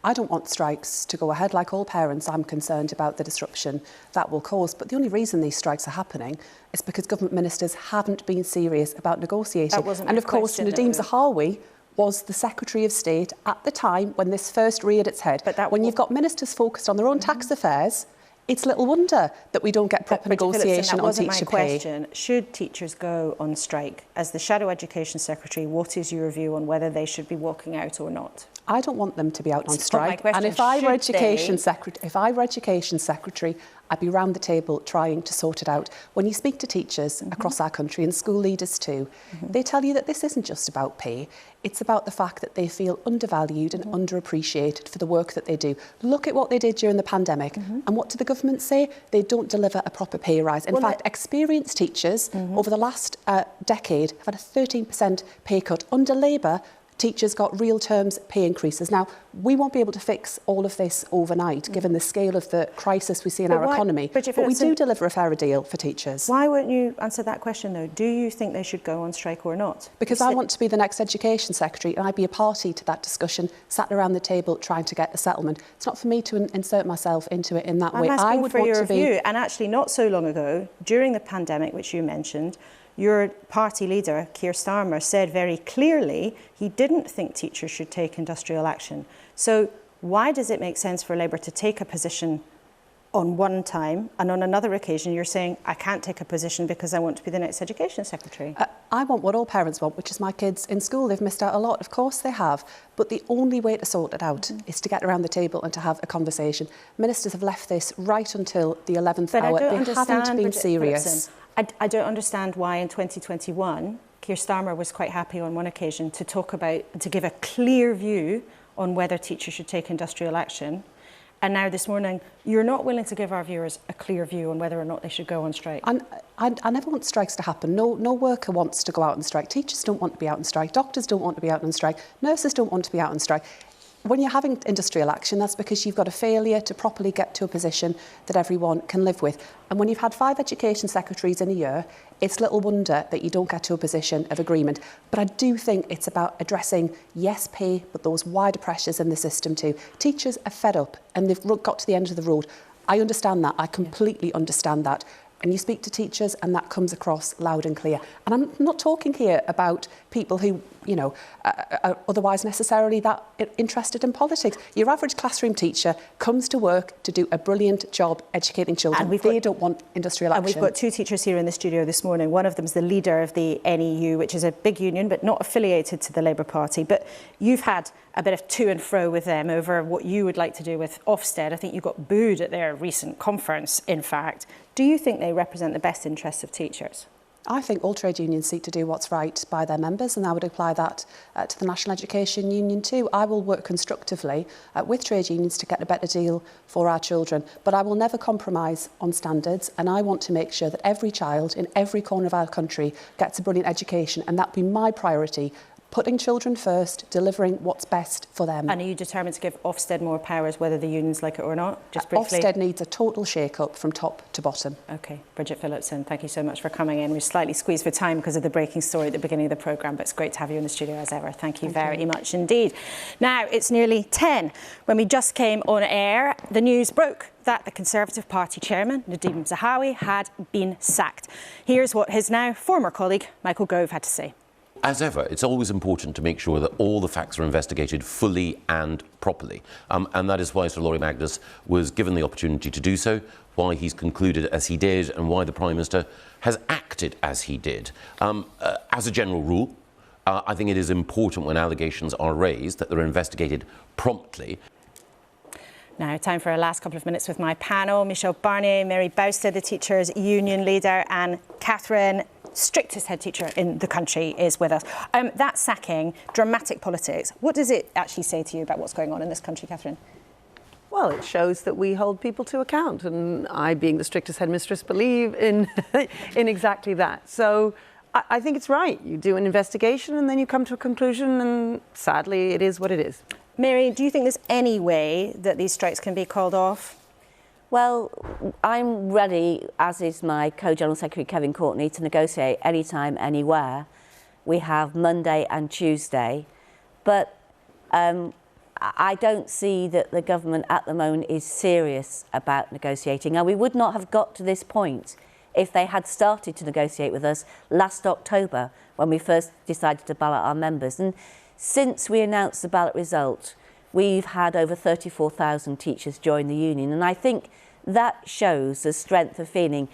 I don't want strikes to go ahead. Like all parents, I'm concerned about the disruption that will cause. But the only reason these strikes are happening is because government ministers haven't been serious about negotiating. That wasn't and my of course, question, Nadhim Zahawi was the Secretary of State at the time when this first reared its head. But when you've got ministers focused on their own tax affairs, it's little wonder that we don't get proper negotiation on teacher pay. That wasn't my question. Should teachers go on strike? As the Shadow Education Secretary, what is your view on whether they should be walking out or not? I don't want them to be out on strike. And if I were Education Secretary, I'd be round the table trying to sort it out. When you speak to teachers across our country and school leaders too, they tell you that this isn't just about pay. It's about the fact that they feel undervalued and underappreciated for the work that they do. Look at what they did during the pandemic. And what did the government say? They don't deliver a proper pay rise. In fact, experienced teachers over the last decade have had a 13% pay cut. Under Labour, teachers got real terms pay increases. Now, we won't be able to fix all of this overnight, given the scale of the crisis we see in our economy. But we do deliver a fairer deal for teachers. Why won't you answer that question, though? Do you think they should go on strike or not? Because I want to be the next Education Secretary and I'd be a party to that discussion, sat around the table trying to get a settlement. It's not for me to insert myself into it in that way. I would want your view. And actually, not so long ago, during the pandemic, which you mentioned, your party leader, Keir Starmer, said very clearly he didn't think teachers should take industrial action. So why does it make sense for Labour to take a position on one time and on another occasion you're saying, I can't take a position because I want to be the next Education Secretary? I want what all parents want, which is my kids in school. They've missed out a lot. Of course they have. But the only way to sort it out is to get around the table and to have a conversation. Ministers have left this right until the 11th hour. They haven't been serious. I don't understand why in 2021 Keir Starmer was quite happy on one occasion to talk about, to give a clear view on whether teachers should take industrial action. And now this morning, you're not willing to give our viewers a clear view on whether or not they should go on strike. I never want strikes to happen. No worker wants to go out on strike. Teachers don't want to be out on strike. Doctors don't want to be out on strike. Nurses don't want to be out on strike. When you're having industrial action, that's because you've got a failure to properly get to a position that everyone can live with. And when you've had 5 education secretaries in a year, it's little wonder that you don't get to a position of agreement. But I do think it's about addressing, yes, pay, but those wider pressures in the system too. Teachers are fed up and they've got to the end of the road. I understand that. I completely understand that. And you speak to teachers and that comes across loud and clear. And I'm not talking here about people who, you know, are otherwise necessarily that interested in politics. Your average classroom teacher comes to work to do a brilliant job educating children. And they don't want industrial action. And we've got 2 teachers here in the studio this morning. One of them is the leader of the NEU, which is a big union, but not affiliated to the Labour Party. But you've had a bit of to and fro with them over what you would like to do with Ofsted. I think you got booed at their recent conference, in fact. Do you think they represent the best interests of teachers? I think all trade unions seek to do what's right by their members, and I would apply that to the National Education Union too. I will work constructively with trade unions to get a better deal for our children, but I will never compromise on standards, and I want to make sure that every child in every corner of our country gets a brilliant education, and that will be my priority. Putting children first, delivering what's best for them. And are you determined to give Ofsted more powers, whether the unions like it or not? Just briefly. Ofsted needs a total shake-up from top to bottom. OK. Bridget Phillipson, thank you so much for coming in. We're slightly squeezed for time because of the breaking story at the beginning of the programme, but it's great to have you in the studio as ever. Thank you very much indeed. Now, it's nearly 10. When we just came on air, the news broke that the Conservative Party chairman, Nadhim Zahawi, had been sacked. Here's what his now former colleague, Michael Gove, had to say. As ever, it's always important to make sure that all the facts are investigated fully and properly. And that is why Sir Laurie Magnus was given the opportunity to do so, why he's concluded as he did, and why the Prime Minister has acted as he did. As a general rule, I think it is important when allegations are raised that they're investigated promptly. Now, time for our last couple of minutes with my panel. Michel Barnier, Mary Bousted, the teachers' union leader, and Catherine, strictest head teacher in the country, is with us. That sacking, dramatic politics, what does it actually say to you about what's going on in this country, Catherine? Well, it shows that we hold people to account, and I, being the strictest headmistress, believe in in exactly that. So I think it's right. You do an investigation and then you come to a conclusion, and sadly, it is what it is. Mary, do you think there's any way that these strikes can be called off? Well, I'm ready, as is my co-general secretary Kevin Courtney, to negotiate anytime, anywhere. We have Monday and Tuesday, but I don't see that the government at the moment is serious about negotiating, and we would not have got to this point if they had started to negotiate with us last October when we first decided to ballot our members. And since we announced the ballot result, we've had over 34,000 teachers join the union, and I think that shows the strength of feeling.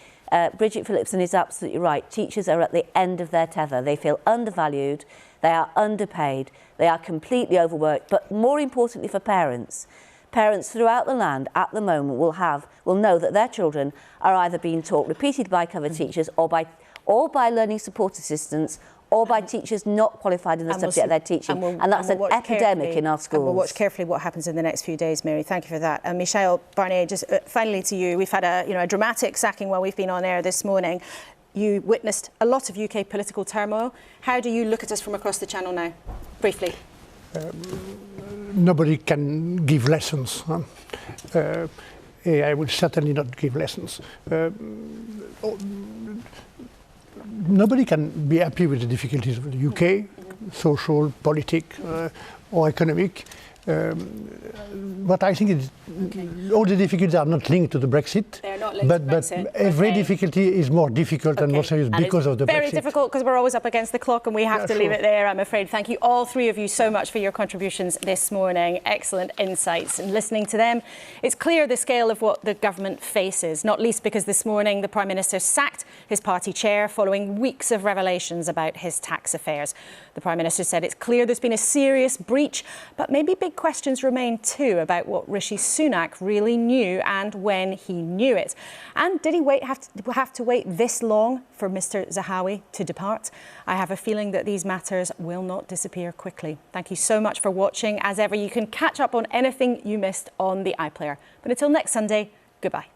Bridget Phillipson is absolutely right. Teachers are at the end of their tether. They feel undervalued, they are underpaid, they are completely overworked, but more importantly for parents, parents throughout the land at the moment will know that their children are either being taught repeatedly by cover teachers or by learning support assistants or by teachers not qualified in the subject they're teaching. And that's an epidemic in our schools. And we'll watch carefully what happens in the next few days, Mary. Thank you for that. And Michel, Barnier, just finally to you. We've had a dramatic sacking while we've been on air this morning. You witnessed a lot of UK political turmoil. How do you look at us from across the channel now? Briefly. Nobody can give lessons. I will certainly not give lessons. Nobody can be happy with the difficulties of the UK, social, political, or economic. But I think all the difficulties are not linked to the Brexit. They're not linked to Brexit. But every difficulty is more difficult and more serious because of the Brexit. Very difficult because we're always up against the clock and we have to leave it there, I'm afraid. Thank you, all three of you, so much for your contributions this morning. Excellent insights. And listening to them, it's clear the scale of what the government faces, not least because this morning the Prime Minister sacked his party chair following weeks of revelations about his tax affairs. The Prime Minister said it's clear there's been a serious breach, but maybe big questions remain too about what Rishi Sunak really knew and when he knew it. And did he have to wait this long for Mr. Zahawi to depart? I have a feeling that these matters will not disappear quickly. Thank you so much for watching. As ever, you can catch up on anything you missed on the iPlayer. But until next Sunday, goodbye.